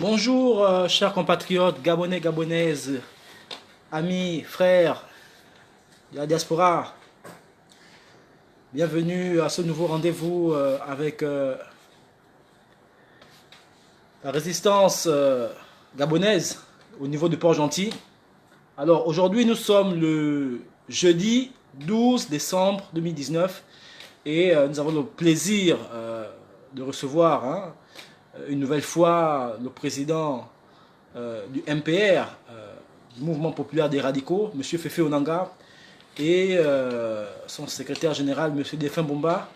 Bonjour, chers compatriotes gabonais, gabonaises, amis, frères de la diaspora. Bienvenue à ce nouveau rendez-vous avec la résistance gabonaise au niveau du Port-Gentil. Alors aujourd'hui, nous sommes le jeudi 12 décembre 2019 et nous avons le plaisir de recevoir une nouvelle fois le président du MPR, du Mouvement Populaire des Radicaux, M. Fefe Onanga, et son secrétaire général, M. Défunt Bomba,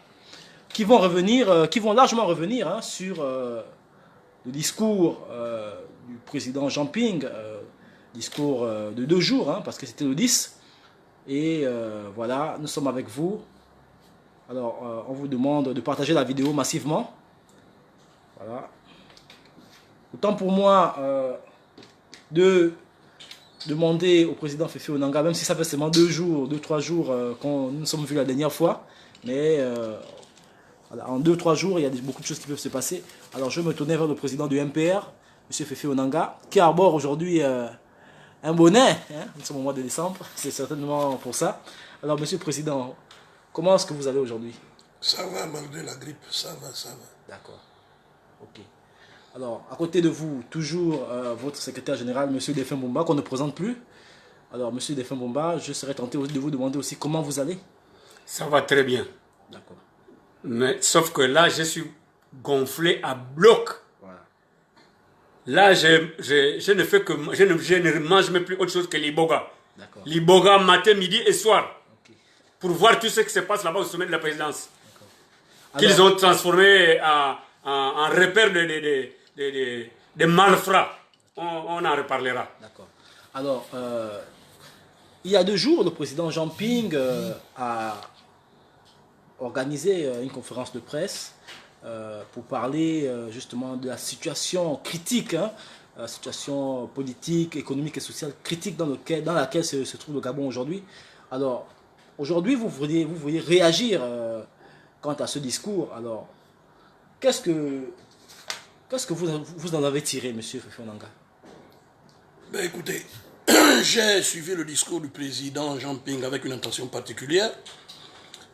qui vont largement revenir sur le discours du président Jean Ping, discours de 2 jours, parce que c'était le 10. Et voilà, nous sommes avec vous. Alors, on vous demande de partager la vidéo massivement. Voilà. Autant pour moi de demander au président Fefe Onanga, même si ça fait seulement 2-3 jours qu'on nous sommes vus la dernière fois, mais voilà, en 2-3 jours, il y a beaucoup de choses qui peuvent se passer. Alors je me tournais vers le président du MPR, M. Fefe Onanga, qui arbore aujourd'hui un bonnet, nous sommes au mois de décembre, c'est certainement pour ça. Alors Monsieur le Président, comment est-ce que vous allez aujourd'hui? Ça va, malgré la grippe, ça va, ça va. D'accord, ok. Alors, à côté de vous, toujours votre secrétaire général, M. Défunt Bomba, qu'on ne présente plus. Alors, M. Défunt Bomba, je serais tenté de vous demander aussi comment vous allez. Ça va très bien. D'accord. Mais sauf que là, je suis gonflé à bloc. Voilà. Là, je ne fais que je ne mange même plus autre chose que l'iboga. D'accord. L'iboga matin, midi et soir. Ok. Pour voir tout ce qui se passe là-bas au sommet de la présidence. Alors, Qu'ils ont transformé en repère de malfrats. On en reparlera. d'accord. Alors, il y a 2 jours, le président Jean Ping a organisé une conférence de presse pour parler justement de la situation critique, la situation politique, économique et sociale critique dans laquelle se trouve le Gabon aujourd'hui. Alors, aujourd'hui, vous vouliez réagir quant à ce discours. Alors, qu'est-ce que vous en avez tiré, M. Fefe Onanga? Ben écoutez, j'ai suivi le discours du président Jean Ping avec une intention particulière.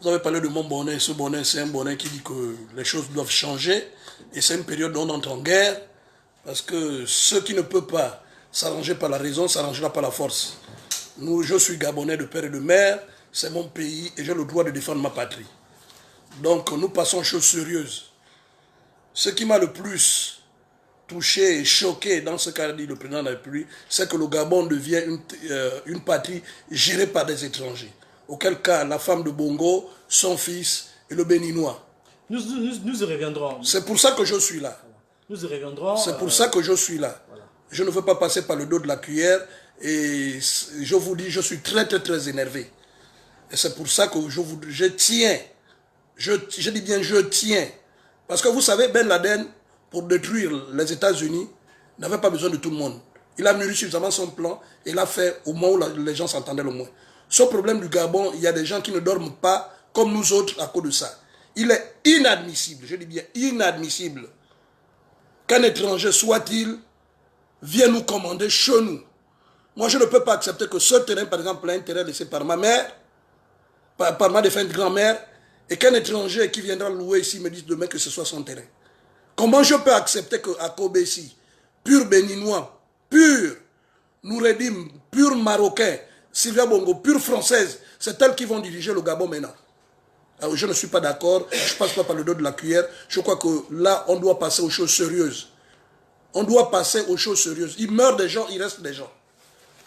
Vous avez parlé de mon bonnet. Ce bonnet, c'est un bonnet qui dit que les choses doivent changer. Et c'est une période où on entre en guerre. Parce que ceux qui ne peuvent pas s'arranger par la raison, s'arrangera par la force. Je suis Gabonais de père et de mère. C'est mon pays et j'ai le droit de défendre ma patrie. Donc nous passons aux choses sérieuses. Ce qui m'a le plus touché et choqué dans ce qu'a dit le président de la République, c'est que le Gabon devient une patrie gérée par des étrangers. Auquel cas, la femme de Bongo, son fils et le Béninois. Nous y reviendrons. C'est pour ça que je suis là. Nous y reviendrons. C'est pour ça que je suis là. Voilà. Je ne veux pas passer par le dos de la cuillère et je vous dis, je suis très très très énervé. Et c'est pour ça que je tiens. Je dis bien je tiens. Parce que vous savez, Ben Laden, pour détruire les États-Unis, n'avait pas besoin de tout le monde. Il a mûri suffisamment son plan et il a fait au moment où les gens s'entendaient le moins. Ce problème du Gabon, il y a des gens qui ne dorment pas comme nous autres à cause de ça. Il est inadmissible, je dis bien inadmissible, qu'un étranger soit-il vienne nous commander chez nous. Moi, je ne peux pas accepter que ce terrain, par exemple, un terrain laissé par ma mère, par ma défunte grand-mère, et qu'un étranger qui viendra louer ici me dise demain que ce soit son terrain. Comment je peux accepter qu'à Kobesi, pur béninois, pur Noureddin, pur marocain, Sylvia Bongo, pure française, c'est elles qui vont diriger le Gabon maintenant. Alors, je ne suis pas d'accord, je ne passe pas par le dos de la cuillère. Je crois que là, on doit passer aux choses sérieuses. On doit passer aux choses sérieuses. Il meurt des gens, il reste des gens.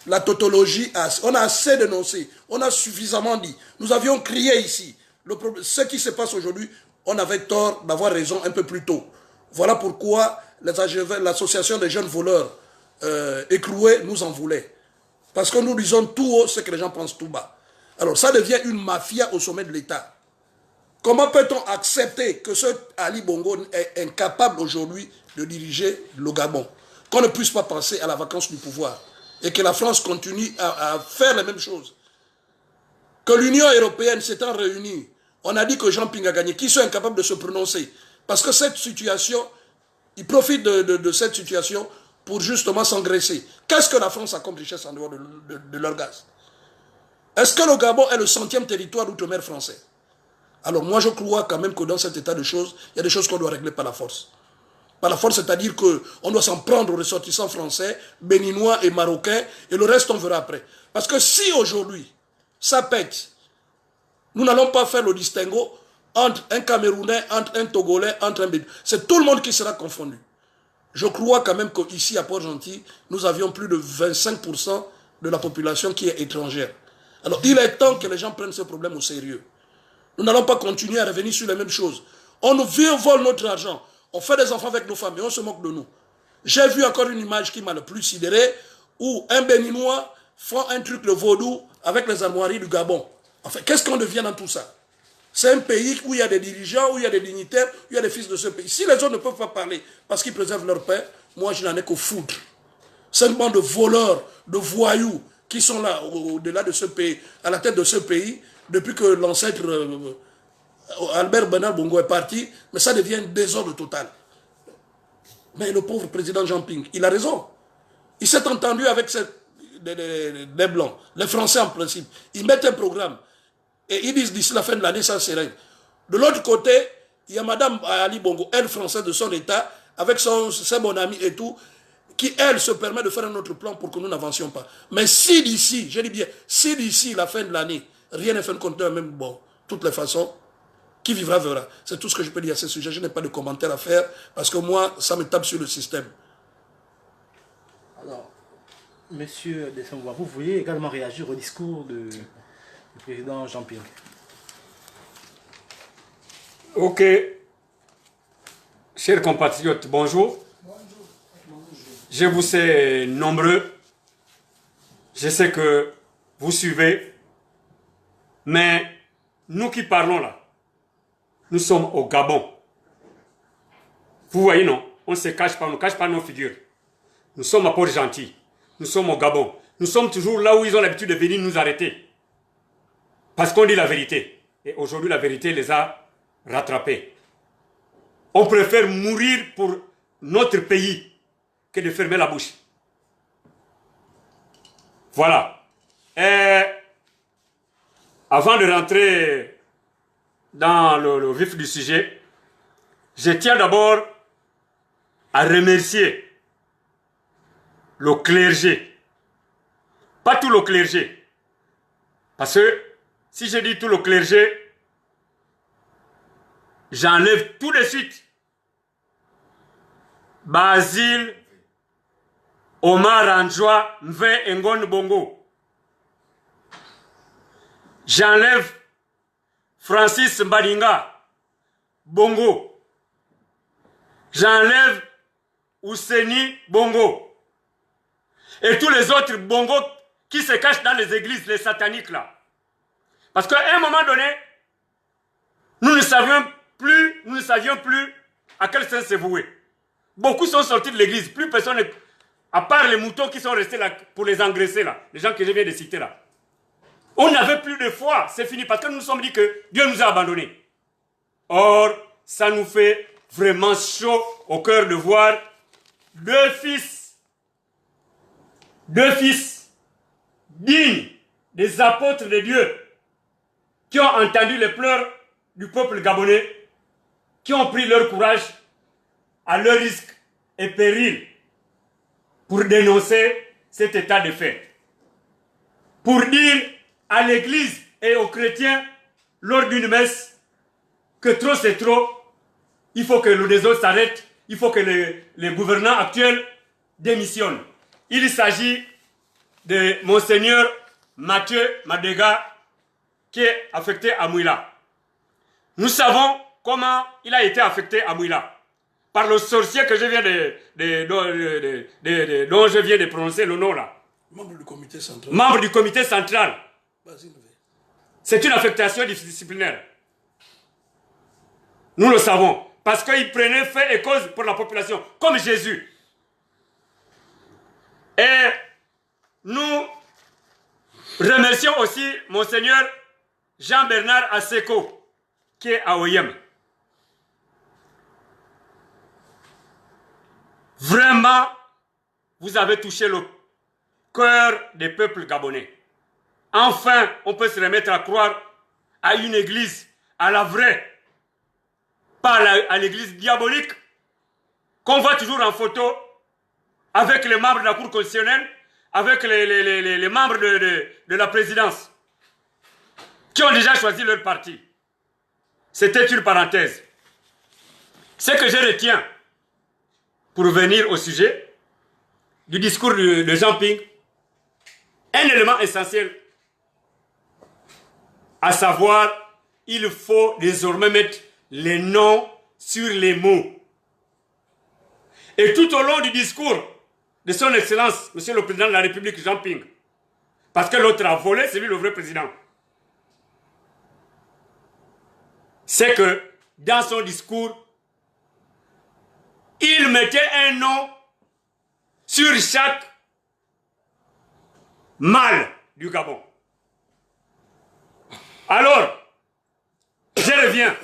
La tautologie, on a assez dénoncé, on a suffisamment dit. Nous avions crié ici. Ce qui se passe aujourd'hui, on avait tort d'avoir raison un peu plus tôt. Voilà pourquoi l'association des jeunes voleurs écroués nous en voulait. Parce que nous disons tout haut ce que les gens pensent tout bas. Alors ça devient une mafia au sommet de l'État. Comment peut-on accepter que ce Ali Bongo est incapable aujourd'hui de diriger le Gabon? Qu'on ne puisse pas penser à la vacance du pouvoir. Et que la France continue à faire les mêmes choses. Que l'Union européenne s'étant réunie, on a dit que Jean Ping a gagné. Qui sont incapables de se prononcer? Parce que cette situation Ils profitent de cette situation pour justement s'engraisser. Qu'est-ce que la France a comme richesse en dehors de leur gaz? Est-ce que le Gabon est le 100e territoire d'outre-mer français? Alors moi je crois quand même que dans cet état de choses, il y a des choses qu'on doit régler par la force. Par la force, c'est-à-dire qu'on doit s'en prendre aux ressortissants français, béninois et marocains, et le reste on verra après. Parce que si aujourd'hui, ça pète, nous n'allons pas faire le distinguo entre un Camerounais, entre un Togolais, entre un Bénin. C'est tout le monde qui sera confondu. Je crois quand même qu'ici à Port-Gentil, nous avions plus de 25% de la population qui est étrangère. Alors il est temps que les gens prennent ce problème au sérieux. Nous n'allons pas continuer à revenir sur les mêmes choses. On nous vole notre argent. On fait des enfants avec nos femmes et on se moque de nous. J'ai vu encore une image qui m'a le plus sidéré où un Béninois fait un truc de vaudou avec les armoiries du Gabon. Enfin, qu'est-ce qu'on devient dans tout ça? C'est un pays où il y a des dirigeants, où il y a des dignitaires, où il y a des fils de ce pays. Si les autres ne peuvent pas parler parce qu'ils préservent leur paix, moi je n'en ai qu'au foutre. C'est un bande de voleurs, de voyous qui sont là au-delà de ce pays, à la tête de ce pays, depuis que l'ancêtre Albert Bernard Bongo est parti, mais ça devient un désordre total. Mais le pauvre président Jean Ping, il a raison. Il s'est entendu avec les Blancs, les Français en principe. Ils mettent un programme et ils disent d'ici la fin de l'année, ça serait. De l'autre côté, il y a Madame Ali Bongo, elle française de son État, avec ses bons amis et tout, qui, elle, se permet de faire un autre plan pour que nous n'avancions pas. Mais si d'ici, je dis bien, si d'ici la fin de l'année, rien n'est fait de compte, même bon, toutes les façons, qui vivra verra. C'est tout ce que je peux dire à ce sujet. Je n'ai pas de commentaire à faire parce que moi, ça me tape sur le système. Alors, Monsieur Dessembois, vous vouliez également réagir au discours du président Jean Ping. Ok. Chers compatriotes, bonjour. Je vous sais nombreux. Je sais que vous suivez. Mais nous qui parlons là, nous sommes au Gabon. Vous voyez, non? On ne se cache pas, on ne cache pas nos figures. Nous sommes à Port-Gentil. Nous sommes au Gabon. Nous sommes toujours là où ils ont l'habitude de venir nous arrêter. Parce qu'on dit la vérité. Et aujourd'hui, la vérité les a rattrapés. On préfère mourir pour notre pays que de fermer la bouche. Voilà. Et avant de rentrer dans le vif du sujet, je tiens d'abord à remercier le clergé. Pas tout le clergé. Parce que si je dis tout le clergé, j'enlève tout de suite Basile Omar Anjoua Mve Ngon Bongo. J'enlève Francis Mbadinga Bongo. J'enlève Ouseni Bongo. Et tous les autres Bongo qui se cachent dans les églises, les sataniques là. Parce qu'à un moment donné, nous ne savions plus à quel sens se vouer. Beaucoup sont sortis de l'église, plus personne, à part les moutons qui sont restés là pour les engraisser là, les gens que je viens de citer là. On n'avait plus de foi, c'est fini, parce que nous nous sommes dit que Dieu nous a abandonnés. Or, ça nous fait vraiment chaud au cœur de voir deux fils dignes des apôtres de Dieu qui ont entendu les pleurs du peuple gabonais, qui ont pris leur courage à leur risque et péril pour dénoncer cet état de fait. Pour dire à l'Église et aux chrétiens lors d'une messe que trop c'est trop, il faut que le désordre s'arrête, il faut que les gouvernants actuels démissionnent. Il s'agit de Monseigneur Mathieu Madega qui est affecté à Mouila. Nous savons comment il a été affecté à Mouila. Par le sorcier que je viens dont je viens de prononcer le nom là. Membre du comité central. Membre du comité central. C'est une affectation disciplinaire. Nous le savons. Parce qu'il prenait fait et cause pour la population, comme Jésus. Et nous remercions aussi Monseigneur Jean-Bernard Aseko, qui est à Oyem. Vraiment, vous avez touché le cœur des peuples gabonais. Enfin, on peut se remettre à croire à une église, à la vraie, pas à l'église diabolique, qu'on voit toujours en photo, avec les membres de la Cour constitutionnelle, avec les membres de la présidence, qui ont déjà choisi leur parti. C'était une parenthèse. Ce que je retiens, pour venir au sujet du discours de Jean Ping, un élément essentiel, à savoir, il faut désormais mettre les noms sur les mots. Et tout au long du discours de son Excellence, Monsieur le Président de la République, Jean Ping, parce que l'autre a volé, c'est lui le vrai président, c'est que dans son discours, il mettait un nom sur chaque mâle du Gabon. Alors, je reviens.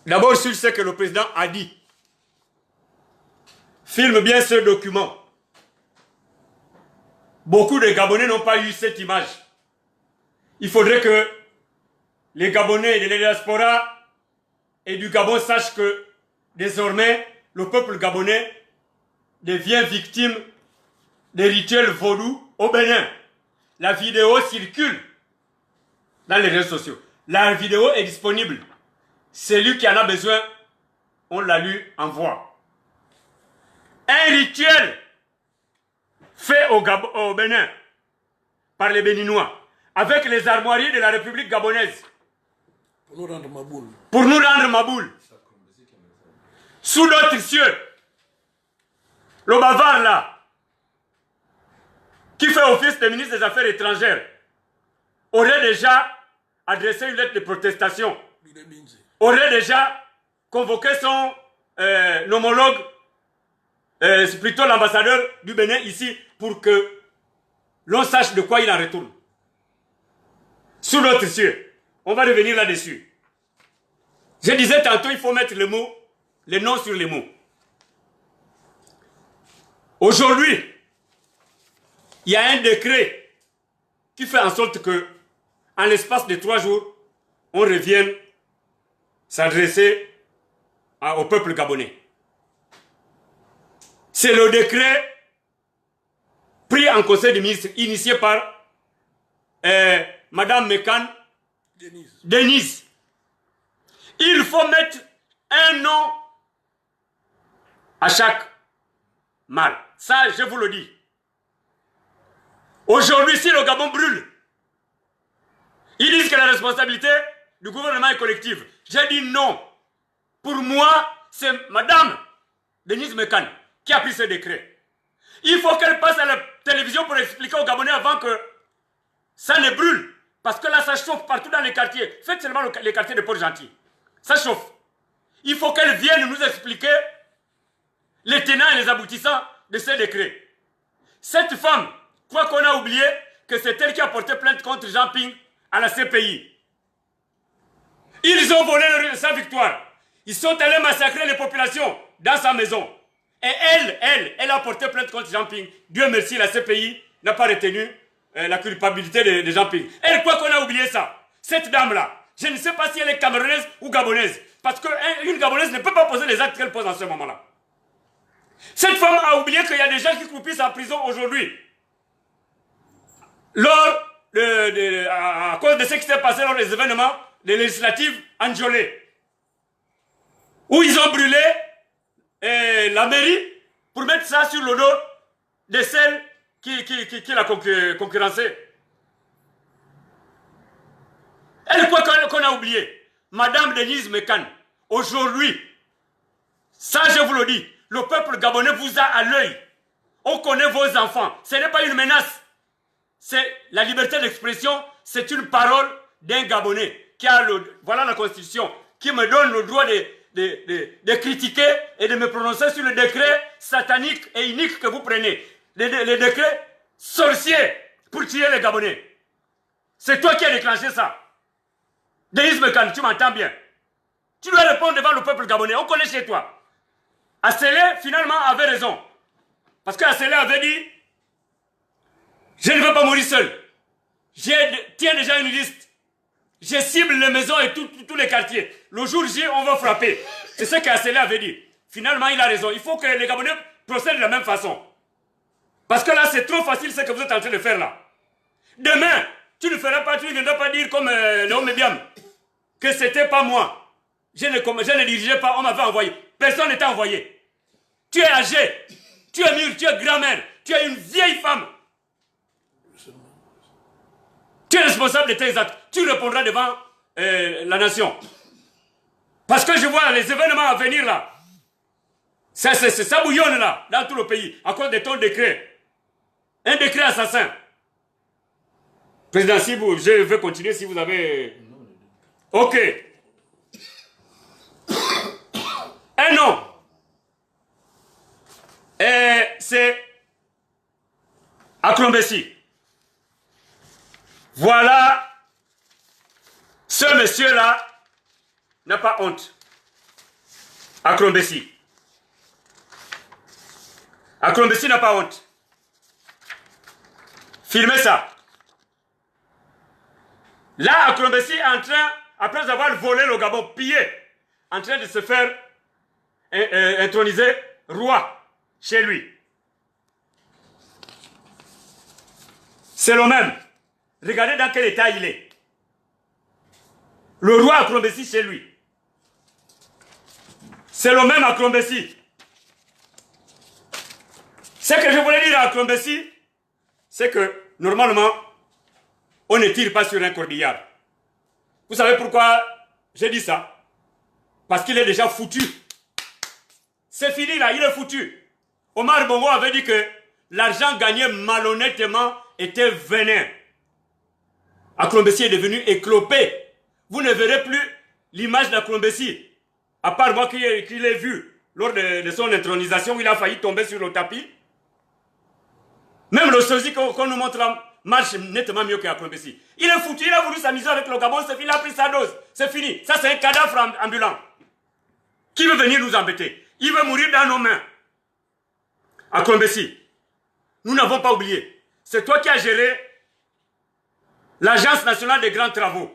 D'abord sur ce que le président a dit. Filme bien ce document. Beaucoup de Gabonais n'ont pas eu cette image. Il faudrait que les Gabonais de la diaspora et du Gabon sachent que désormais, le peuple gabonais devient victime des rituels vaudous au Bénin. La vidéo circule dans les réseaux sociaux. La vidéo est disponible. Celui qui en a besoin, on l'a lu en voix. Un rituel fait au Bénin par les Béninois avec les armoiries de la République gabonaise. Pour nous rendre Maboul. Pour nous rendre Maboul. Sous notre cieux, le bavard là, qui fait office de ministre des Affaires étrangères, aurait déjà adressé une lettre de protestation, aurait déjà convoqué son homologue, plutôt l'ambassadeur du Bénin ici, pour que l'on sache de quoi il en retourne. Sous notre cieux, on va revenir là-dessus. Je disais tantôt, il faut mettre les noms sur les mots. Aujourd'hui, il y a un décret qui fait en sorte que, en l'espace de 3 jours, on revienne s'adresser au peuple gabonais. C'est le décret pris en conseil des ministres, initié par Madame Mekan Denise. Il faut mettre un nom à chaque mâle. Ça, je vous le dis. Aujourd'hui, si le Gabon brûle, ils disent que la responsabilité du gouvernement est collective. J'ai dit non. Pour moi, c'est Madame Denise Mekan qui a pris ce décret. Il faut qu'elle passe à la télévision pour expliquer aux Gabonais avant que ça ne brûle. Parce que là, ça chauffe partout dans les quartiers. Faites seulement les quartiers de Port-Gentil. Ça chauffe. Il faut qu'elle vienne nous expliquer les tenants et les aboutissants de ce décret. Cette femme, quoi qu'on a oublié que c'est elle qui a porté plainte contre Jean Ping à la CPI. Ils ont volé sa victoire. Ils sont allés massacrer les populations dans sa maison. Et elle a porté plainte contre Jean Ping. Dieu merci, la CPI n'a pas retenu la culpabilité de Jean Ping. Elle, quoi qu'on a oublié ça, cette dame-là, je ne sais pas si elle est camerounaise ou gabonaise. Parce qu'une gabonaise ne peut pas poser les actes qu'elle pose en ce moment-là. Cette femme a oublié qu'il y a des gens qui croupissent en prison aujourd'hui. À cause de ce qui s'est passé lors des événements des législatives en Djolé, où ils ont brûlé la mairie pour mettre ça sur le dos de celle qui l'a concurrencé. Elle, quoi qu'on a oublié, Madame Denise Mekan, aujourd'hui, ça je vous le dis, le peuple gabonais vous a à l'œil. On connaît vos enfants. Ce n'est pas une menace. C'est la liberté d'expression, c'est une parole d'un Gabonais qui a voilà la Constitution, qui me donne le droit de critiquer et de me prononcer sur le décret satanique et inique que vous prenez. Les décrets sorciers pour tuer les Gabonais. C'est toi qui as déclenché ça. Denise Mekan, tu m'entends bien. Tu dois répondre devant le peuple gabonais. On connaît chez toi. Assélé, finalement, avait raison. Parce qu'Assélé avait dit, je ne veux pas mourir seul. Je tiens déjà une liste. Je cible les maisons et tous les quartiers. Le jour J, on va frapper. C'est ce qu'Assélé avait dit. Finalement, il a raison. Il faut que les Gabonais procèdent de la même façon. Parce que là, c'est trop facile ce que vous êtes en train de faire là. Demain, tu ne feras pas, tu ne viendras pas dire comme Léon Mébiam que c'était pas moi. Je ne dirigeais pas, on m'avait envoyé. Personne n'était envoyé. Tu es âgé, tu es mûr, tu es grand-mère, tu es une vieille femme. Tu es responsable de tes actes. Tu répondras devant la nation. Parce que je vois les événements à venir là. Ça bouillonne là, dans tout le pays, à cause de ton décret. Un décret assassin. Président, si je veux continuer, si vous avez... Ok. Un nom. Et c'est Aklombesi. Voilà. Ce monsieur-là n'a pas honte. Aklombesi. Aklombesi n'a pas honte. Filmez ça. Là, Aklombesi est en train, après avoir volé le Gabon, pillé, en train de se faire introniser roi chez lui. C'est le même. Regardez dans quel état il est. Le roi Aklombesi chez lui. C'est le même Aklombesi. Ce que je voulais dire à Aklombesi, c'est que normalement, on ne tire pas sur un corbillard. Vous savez pourquoi j'ai dit ça? Parce qu'il est déjà foutu. C'est fini là, il est foutu. Omar Bongo avait dit que l'argent gagné malhonnêtement était venin. Aklombesi est devenu éclopé. Vous ne verrez plus l'image d'Aklombesi. À part moi qui l'ai vu lors de son intronisation, il a failli tomber sur le tapis. Même le sosie qu'on nous montre marche nettement mieux qu'Aklombesi. Il est foutu, il a voulu s'amuser avec le Gabon, c'est fini, il a pris sa dose. C'est fini. Ça, c'est un cadavre ambulant. Qui veut venir nous embêter? Il veut mourir dans nos mains. Aklombesi, nous n'avons pas oublié. C'est toi qui as géré l'Agence nationale des grands travaux.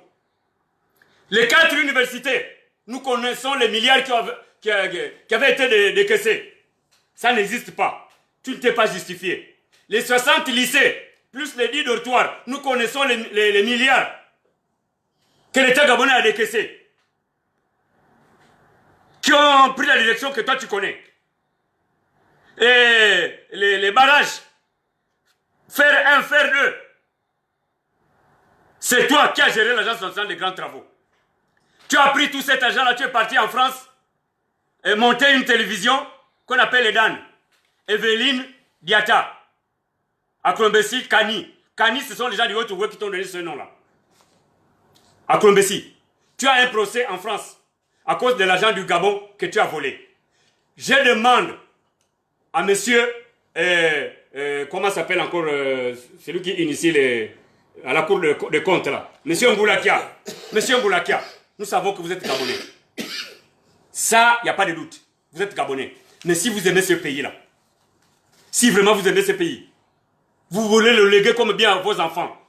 Les 4 universités, nous connaissons les milliards qui avaient été décaissés. Ça n'existe pas. Tu ne t'es pas justifié. Les 60 lycées, plus les 10 dortoirs, nous connaissons les milliards que l'État gabonais a décaissés. Qui ont pris la direction que toi tu connais. Et les barrages, faire 1, faire 2. C'est toi qui as géré l'Agence nationale des grands travaux. Tu as pris tout cet argent-là, tu es parti en France et monter une télévision qu'on appelle EDAN. Evelyne Diata. Aklombesi, Kani. Kani, ce sont les gens du Haut-Ogooué qui t'ont donné ce nom-là. Aklombesi, tu as un procès en France à cause de l'argent du Gabon que tu as volé. Je demande à monsieur, comment s'appelle encore celui qui initie à la cour de compte là, monsieur Ngoulakia. Monsieur Ngoulakia, nous savons que vous êtes Gabonais. Ça, il n'y a pas de doute. Vous êtes Gabonais. Mais si vous aimez ce pays-là, si vraiment vous aimez ce pays, vous voulez le léguer comme bien à vos enfants.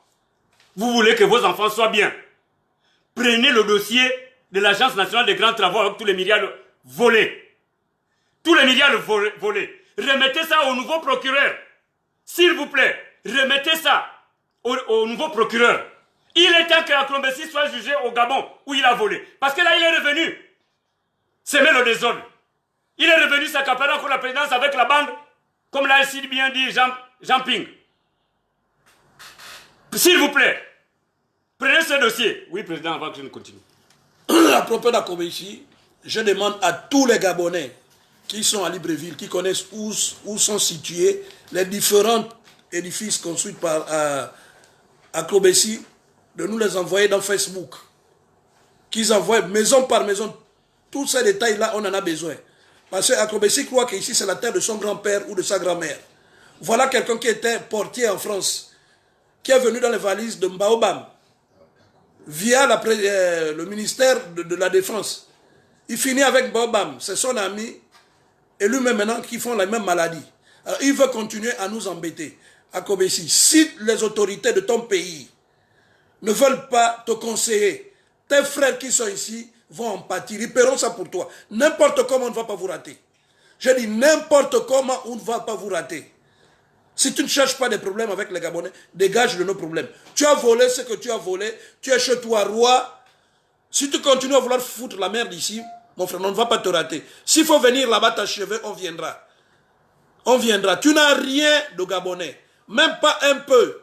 Vous voulez que vos enfants soient bien. Prenez le dossier de l'Agence nationale des grands travaux avec tous les milliards volés. Tous les milliards volés. Remettez ça au nouveau procureur. S'il vous plaît, remettez ça au nouveau procureur. Il est temps que Aklombesi soit jugé au Gabon où il a volé. Parce que là, il est revenu. Semer le désordre. Il est revenu s'accaparer pour la présidence avec la bande, comme l'a si bien dit Jean Ping. S'il vous plaît, prenez ce dossier. Oui, président, avant que je ne continue. À propos d'Aklombesi, je demande à tous les Gabonais qui sont à Libreville, qui connaissent où sont situés les différents édifices construits par Aklombesi, de nous les envoyer dans Facebook. Qu'ils envoient maison par maison. Tous ces détails-là, on en a besoin. Parce qu'Aklombesi croit qu'ici, c'est la terre de son grand-père ou de sa grand-mère. Voilà quelqu'un qui était portier en France, qui est venu dans les valises de Mbaobam, via le ministère de la Défense. Il finit avec Mbaobam, c'est son ami. et lui-même maintenant qui font la même maladie. Alors, il veut continuer à nous embêter. À Kobesi, si les autorités de ton pays ne veulent pas te conseiller, tes frères qui sont ici vont en pâtir. Ils paieront ça pour toi. N'importe comment, on ne va pas vous rater. Je dis n'importe comment, on ne va pas vous rater. Si tu ne cherches pas des problèmes avec les Gabonais, dégage de nos problèmes. Tu as volé ce que tu as volé, tu es chez toi roi. Si tu continues à vouloir foutre la merde ici, mon frère, on ne va pas te rater. S'il faut venir là-bas t'achever, on viendra. On viendra. Tu n'as rien de Gabonais. Même pas un peu.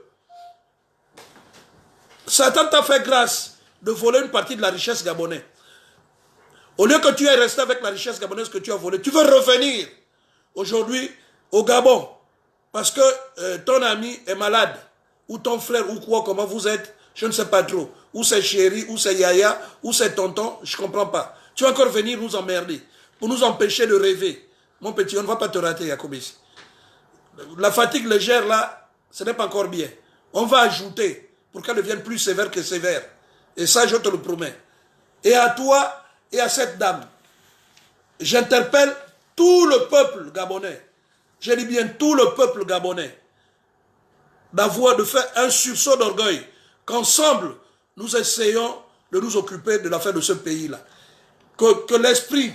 Satan t'a fait grâce de voler une partie de la richesse gabonaise. Au lieu que tu aies resté avec la richesse gabonaise que tu as volée, tu veux revenir aujourd'hui au Gabon. Parce que ton ami est malade. Ou ton frère, ou quoi, comment vous êtes, je ne sais pas trop. Ou c'est chéri, ou c'est yaya, ou c'est tonton, je ne comprends pas. Tu vas encore venir nous emmerder, pour nous empêcher de rêver. Mon petit, on ne va pas te rater, Yakobis. La fatigue légère, là, ce n'est pas encore bien. On va ajouter pour qu'elle devienne plus sévère que sévère. Et ça, je te le promets. Et à toi et à cette dame, j'interpelle tout le peuple gabonais. Je dis bien tout le peuple gabonais. De faire un sursaut d'orgueil. Qu'ensemble, nous essayons de nous occuper de l'affaire de ce pays-là. Que l'esprit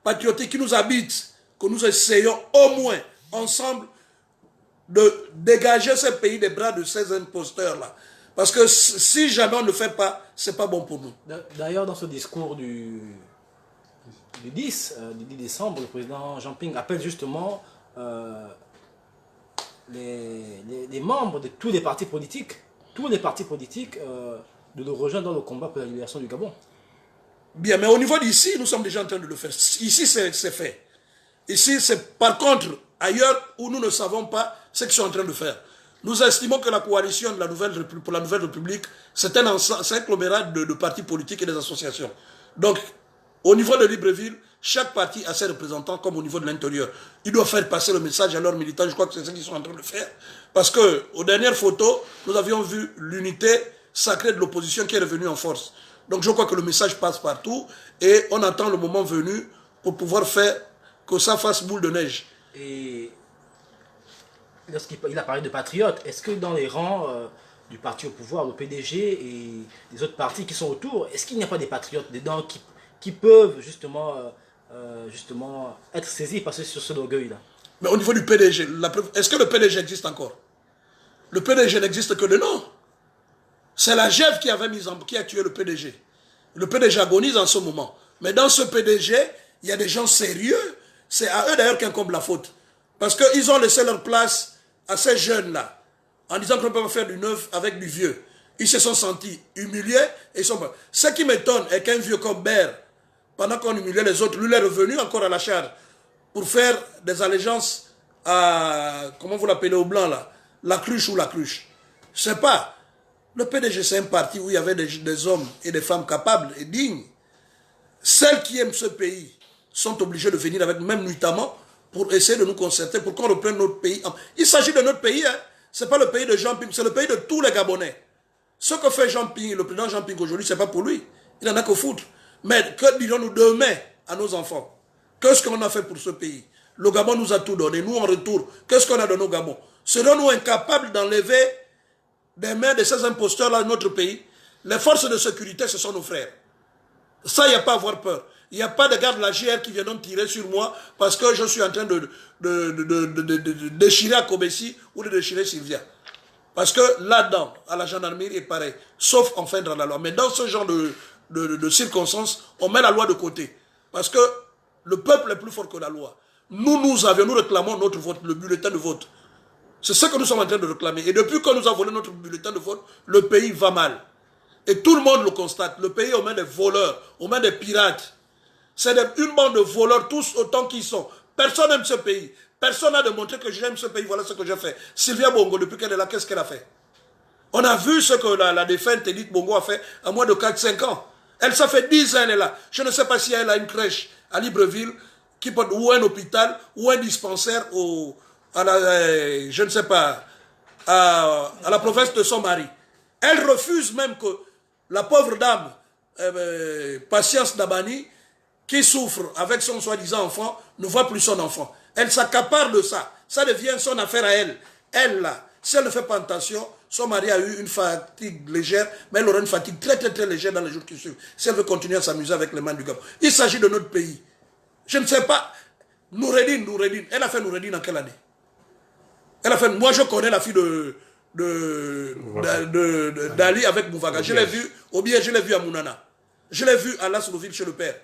patriotique qui nous habite, que nous essayons au moins, ensemble, de dégager ce pays des bras de ces imposteurs-là. Parce que si jamais on ne le fait pas, ce n'est pas bon pour nous. D'ailleurs, dans ce discours du 10 décembre, le président Jean Ping appelle justement les membres de tous les partis politiques, de le rejoindre dans le combat pour la libération du Gabon. Bien, mais au niveau d'ici, nous sommes déjà en train de le faire. Ici, c'est fait. Ici, c'est par contre ailleurs où nous ne savons pas ce qu'ils sont en train de faire. Nous estimons que la coalition de pour la Nouvelle République, c'est un agglomérat de partis politiques et des associations. Donc, au niveau de Libreville, chaque parti a ses représentants comme au niveau de l'intérieur. Ils doivent faire passer le message à leurs militants. Je crois que c'est ce qu'ils sont en train de faire. Parce qu'aux dernières photos, nous avions vu l'unité sacrée de l'opposition qui est revenue en force. Donc je crois que le message passe partout et on attend le moment venu pour pouvoir faire que ça fasse boule de neige. Et lorsqu'il a parlé de patriotes, est-ce que dans les rangs du parti au pouvoir, le PDG et les autres partis qui sont autour, est-ce qu'il n'y a pas des patriotes dedans qui peuvent justement être saisis par ce orgueil-là? Mais au niveau du PDG, est-ce que le PDG existe encore? Le PDG n'existe que de nom. C'est la GEF qui a tué le PDG. Le PDG agonise en ce moment. Mais dans ce PDG, il y a des gens sérieux. C'est à eux d'ailleurs qu'incombe la faute. Parce qu'ils ont laissé leur place à ces jeunes-là. En disant qu'on ne peut pas faire du neuf avec du vieux. Ils se sont sentis humiliés. Et ce qui m'étonne est qu'un vieux comme Baird, pendant qu'on humiliait les autres, lui est revenu encore à la charge pour faire des allégeances à, comment vous l'appelez au blanc là, la cruche ou la cruche. Je ne sais pas. Le PDG, c'est un parti où il y avait des hommes et des femmes capables et dignes. Celles qui aiment ce pays sont obligées de venir avec, même nuitamment, pour essayer de nous concerter, pour qu'on reprenne notre pays. Il s'agit de notre pays, hein. Ce n'est pas le pays de Jean Ping, c'est le pays de tous les Gabonais. Ce que fait Jean Ping, le président Jean Ping aujourd'hui, ce n'est pas pour lui. Il n'en a que foutre. Mais que dirons-nous demain à nos enfants? Qu'est-ce qu'on a fait pour ce pays? Le Gabon nous a tout donné. Nous, en retour, qu'est-ce qu'on a donné au Gabon? Serons-nous incapables d'enlever des mains de ces imposteurs-là dans notre pays? Les forces de sécurité, ce sont nos frères. Ça, il n'y a pas à avoir peur. Il n'y a pas de gardes de la GR qui viendront tirer sur moi parce que je suis en train de déchirer à Kobesi ou de déchirer Sylvia. Parce que là-dedans, à la gendarmerie, il est pareil. Sauf enfreindre la loi. Mais dans ce genre de circonstances, on met la loi de côté. Parce que le peuple est plus fort que la loi. Nous réclamons notre vote, le bulletin de vote. C'est ça que nous sommes en train de réclamer. Et depuis que nous avons volé notre bulletin de vote, le pays va mal. Et tout le monde le constate. Le pays est aux mains des voleurs, aux mains des pirates. C'est une bande de voleurs, tous autant qu'ils sont. Personne n'aime ce pays. Personne n'a démontré que j'aime ce pays. Voilà ce que j'ai fait. Sylvia Bongo, depuis qu'elle est là, qu'est-ce qu'elle a fait? On a vu ce que la défunte Edith Bongo a fait à moins de 4-5 ans. Elle, ça fait 10 ans, elle est là. Je ne sais pas si elle a une crèche à Libreville, ou un hôpital, ou un dispensaire je ne sais pas, à la province de son mari. Elle refuse même que la pauvre dame, Patience Dabani, qui souffre avec son soi-disant enfant, ne voit plus son enfant. Elle s'accapare de ça. Ça devient son affaire à elle. Elle, là, si elle ne fait pas attention, son mari a eu une fatigue légère, mais elle aura une fatigue très légère dans les jours qui suivent. Si elle veut continuer à s'amuser avec les mains du Gabon. Il s'agit de notre pays. Je ne sais pas. Noureddine. Elle a fait Noureddine en quelle année? Elle a fait... Moi, je connais la fille d'Ali avec Mouvaga. Je l'ai vu, ou bien je l'ai vu à Mounana. Je l'ai vu à Lasloville chez le père.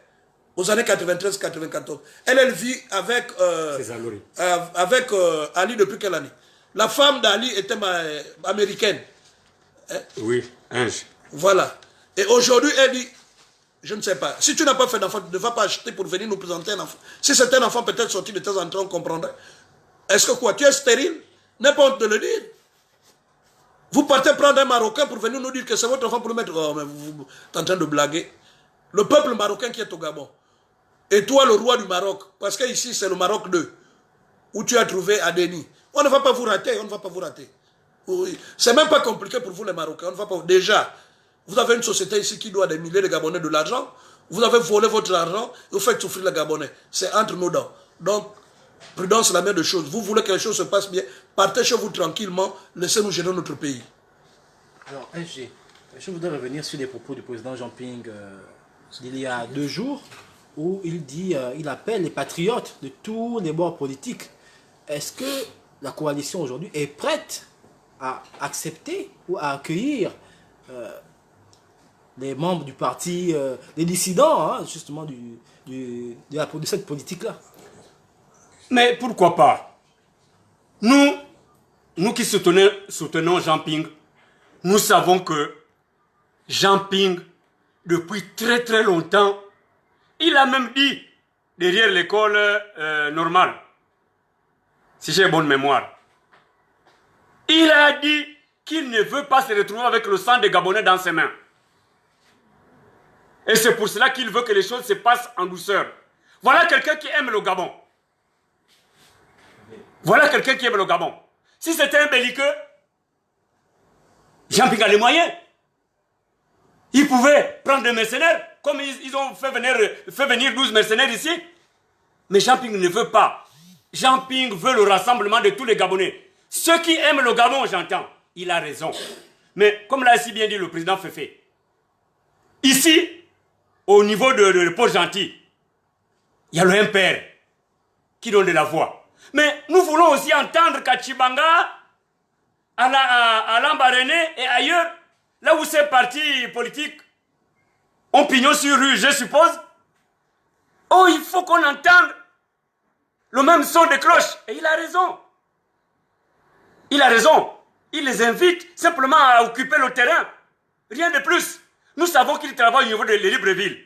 Aux années 93-94. Elle vit avec... avec Ali depuis quelle année? La femme d'Ali était américaine. Oui, Ange. Voilà. Et aujourd'hui, elle dit, je ne sais pas, si tu n'as pas fait d'enfant, tu ne vas pas acheter pour venir nous présenter un enfant. Si c'est un enfant peut-être sorti de temps en temps, on comprendrait. Est-ce que quoi, tu es stérile? N'est pas honte de le dire. Vous partez prendre un Marocain pour venir nous dire que c'est votre enfant pour le mettre... Oh, mais vous êtes en train de blaguer. Le peuple marocain qui est au Gabon. Et toi, le roi du Maroc. Parce que ici, c'est le Maroc 2. Où tu as trouvé Adeni. On ne va pas vous rater, on ne va pas vous rater. Oui. C'est même pas compliqué pour vous les Marocains. On ne va pas... Déjà, vous avez une société ici qui doit des milliers de Gabonais de l'argent. Vous avez volé votre argent et vous faites souffrir les Gabonais. C'est entre nos dents. Donc, prudence, c'est la meilleure des choses. Vous voulez que les choses se passent bien, partez chez vous tranquillement, laissez-nous gérer notre pays. Alors, je voudrais revenir sur les propos du président Jean Ping il y a 2 jours, où il dit, il appelle les patriotes de tous les bords politiques. Est-ce que la coalition aujourd'hui est prête à accepter ou à accueillir les membres du parti, les dissidents, hein, justement, de cette politique-là? Mais pourquoi pas? Nous qui soutenons Jean Ping, nous savons que Jean Ping, depuis très longtemps, il a même dit, derrière l'école normale, si j'ai bonne mémoire, il a dit qu'il ne veut pas se retrouver avec le sang des Gabonais dans ses mains. Et c'est pour cela qu'il veut que les choses se passent en douceur. Voilà quelqu'un qui aime le Gabon. Voilà quelqu'un qui aime le Gabon. Si c'était un belliqueux, Jean Ping a les moyens. Il pouvait prendre des mercenaires, comme ils ont fait venir 12 mercenaires ici. Mais Jean Ping ne veut pas. Jean Ping veut le rassemblement de tous les Gabonais. Ceux qui aiment le Gabon, j'entends. Il a raison. Mais comme l'a si bien dit le président Féfé, ici, au niveau de Port-Gentil, il y a le MPR qui donne de la voix. Mais nous voulons aussi entendre qu'à Tchibanga, à Lambaréné et ailleurs, là où ces partis politiques ont pignon sur rue, je suppose, oh, il faut qu'on entende le même son de cloche. Et il a raison. Il a raison. Il les invite simplement à occuper le terrain. Rien de plus. Nous savons qu'ils travaillent au niveau de Libreville.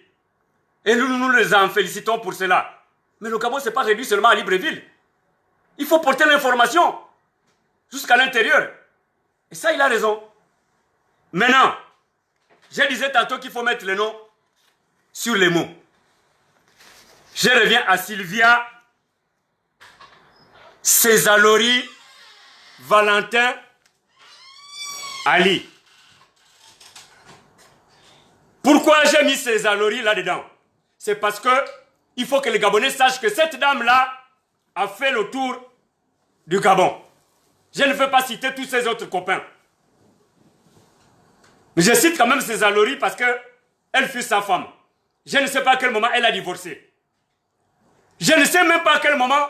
Et nous les en félicitons pour cela. Mais le Gabon, ce n'est pas réduit seulement à Libreville. Il faut porter l'information jusqu'à l'intérieur. Et ça, il a raison. Maintenant, je disais tantôt qu'il faut mettre le nom sur les mots. Je reviens à Sylvia, Césalori, Valentin, Ali. Pourquoi j'ai mis Césalori là-dedans? C'est parce que il faut que les Gabonais sachent que cette dame-là a fait le tour du Gabon. Je ne veux pas citer tous ses autres copains. Mais je cite quand même Césalori parce qu'elle fut sa femme. Je ne sais pas à quel moment elle a divorcé. Je ne sais même pas à quel moment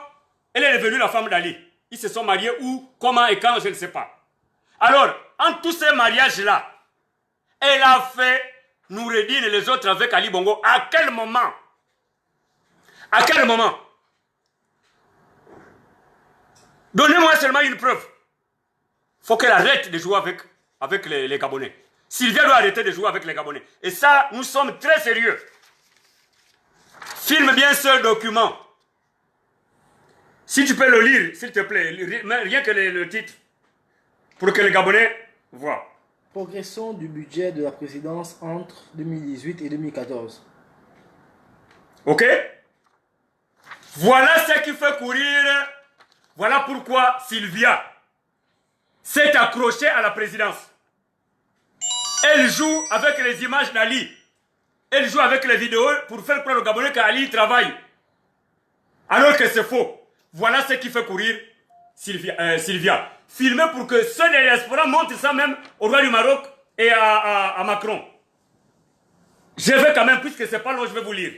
elle est devenue la femme d'Ali. Ils se sont mariés où, comment et quand, je ne sais pas. Alors, en tous ces mariages-là, elle a fait Noureddine et les autres avec Ali Bongo. À quel moment? À quel moment? Donnez-moi seulement une preuve. Il faut qu'elle arrête de jouer avec les Gabonais. Sylvia doit arrêter de jouer avec les Gabonais. Et ça, nous sommes très sérieux. Filme bien ce document. Si tu peux le lire, s'il te plaît, rien que le titre, pour que les Gabonais voient. Progression du budget de la présidence entre 2018 et 2014. Ok? Voilà ce qui fait courir. Voilà pourquoi Sylvia s'est accrochée à la présidence. Elle joue avec les images d'Ali. Elle joue avec les vidéos pour faire croire aux Gabonais qu'Ali travaille. Alors que c'est faux. Voilà ce qui fait courir Sylvia. Filmer pour que ceux de la diaspora montrent ça même au roi du Maroc et à Macron. Je vais quand même, puisque c'est pas long, je vais vous lire.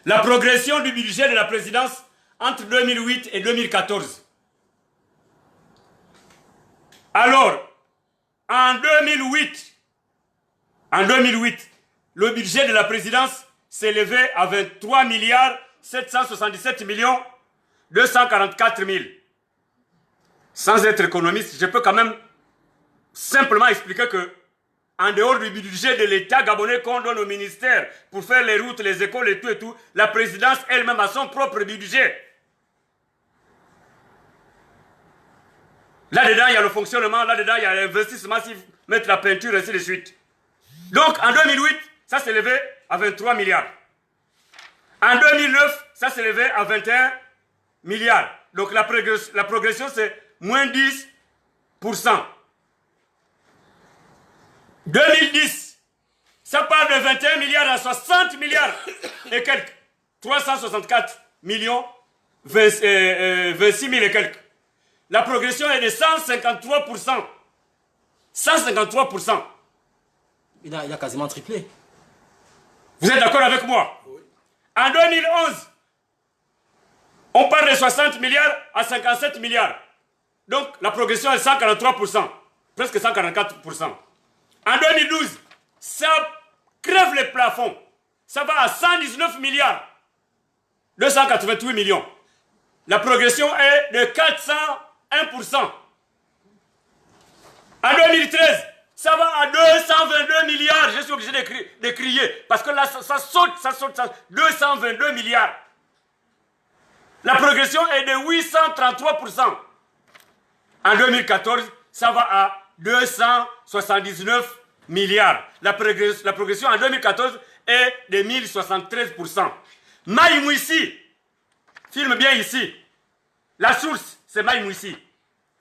La progression du budget de la présidence entre 2008 et 2014. Alors, en 2008, le budget de la présidence s'élevait à 23 milliards 777 millions 244 000. Sans être économiste, je peux quand même simplement expliquer que, en dehors du budget de l'État gabonais qu'on donne au ministère pour faire les routes, les écoles et tout, la présidence elle-même a son propre budget. Là-dedans, il y a le fonctionnement, là-dedans, il y a l'investissement, mettre la peinture, et ainsi de suite. Donc, en 2008, ça s'élevait à 23 milliards. En 2009, ça s'élevait à 21 milliards. Donc, la progression, c'est moins 10%. 2010, ça part de 21 milliards à 60 milliards et quelques. 364 millions, 26 000 et quelques. La progression est de 153%. 153%. Il a quasiment triplé. Vous êtes d'accord avec moi? Oui. En 2011, on part de 60 milliards à 57 milliards. Donc, la progression est 143%. Presque 144%. En 2012, ça crève les plafonds. Ça va à 119 milliards. 288 millions. La progression est de 401%. En 2013, ça va à 222 milliards. Je suis obligé de crier. Parce que là, ça saute. 222 milliards. La progression est de 833%. En 2014, ça va à 279 milliards. La progression en 2014 est de 1073%. Maï Mouissi, filme bien ici. La source, c'est Maï Mouissi.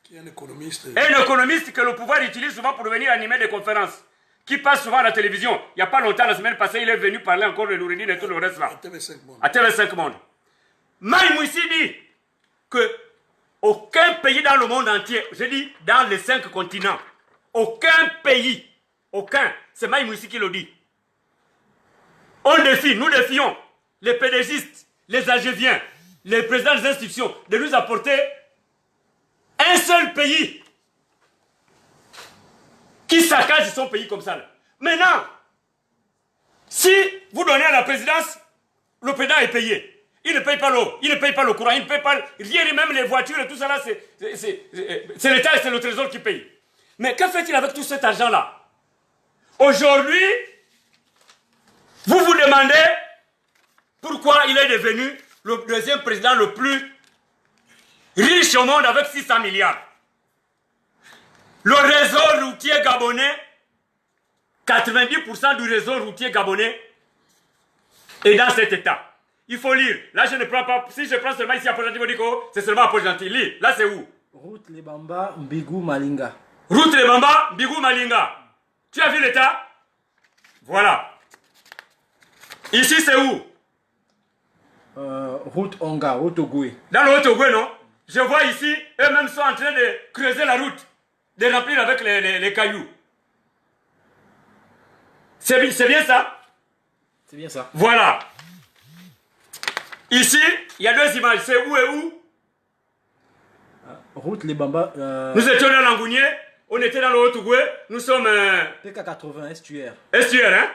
Qui est un économiste. Un économiste que le pouvoir utilise souvent pour venir animer des conférences. Qui passe souvent à la télévision. Il n'y a pas longtemps, la semaine passée, il est venu parler encore de Noureddine et tout le reste là. À TV5 Monde. À TV5 Monde. Maï Mouissi dit que aucun pays dans le monde entier, je dis dans les 5 continents, aucun pays, aucun, c'est Maï Mouissi qui le dit. On défie, nous défions les pédégistes, les AGViens, les présidents des institutions de nous apporter un seul pays qui saccage son pays comme ça. Maintenant, si vous donnez à la présidence, le président est payé. Il ne paye pas l'eau, il ne paye pas le courant, il ne paye pas rien, même les voitures et tout ça là, c'est l'État et c'est le trésor qui paye. Mais que fait-il avec tout cet argent-là? Aujourd'hui, vous vous demandez pourquoi il est devenu le deuxième président le plus riche au monde avec 600 milliards. Le réseau routier gabonais, 90% du réseau routier gabonais est dans cet état. Il faut lire. Là, je ne prends pas. Si je prends seulement ici à Port-Gentil, c'est seulement à Port-Gentil. Lis. Là, c'est où? Route Lebamba, Mbigou, Malinga. Route Lebamba, Mbigou, Malinga. Tu as vu l'état? Voilà. Ici, c'est où? Route Onga, route Ogoué. Dans le Haut-Ogoué, non? Je vois ici, eux-mêmes sont en train de creuser la route, de remplir avec les cailloux. C'est bien ça? C'est bien ça. Voilà. Ici, il y a 2 images. C'est où et où? Route Lebamba. Nous étions dans Langounier, on était dans le Haut-Ogoué, nous sommes... PK80, estuaire. Estuaire, hein?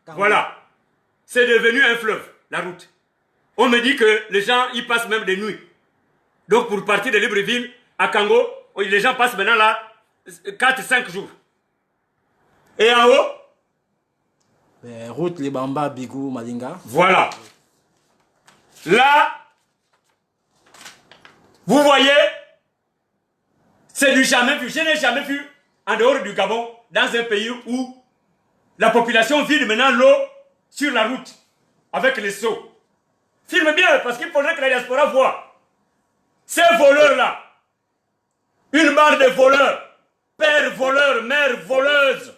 Voilà. C'est devenu un fleuve, la route. On me dit que les gens y passent même des nuits. Donc pour partir de Libreville à Kango, les gens passent maintenant là 4-5 jours. Et en haut? Route Lebamba, Bigou, Malinga. Voilà. Là, vous voyez, c'est du jamais vu. Je n'ai jamais vu, en dehors du Gabon, dans un pays où la population vide maintenant l'eau sur la route, avec les seaux. Filme bien, parce qu'il faudrait que la diaspora voit. Ces voleurs-là, une barre de voleurs, père voleur, mère voleuse,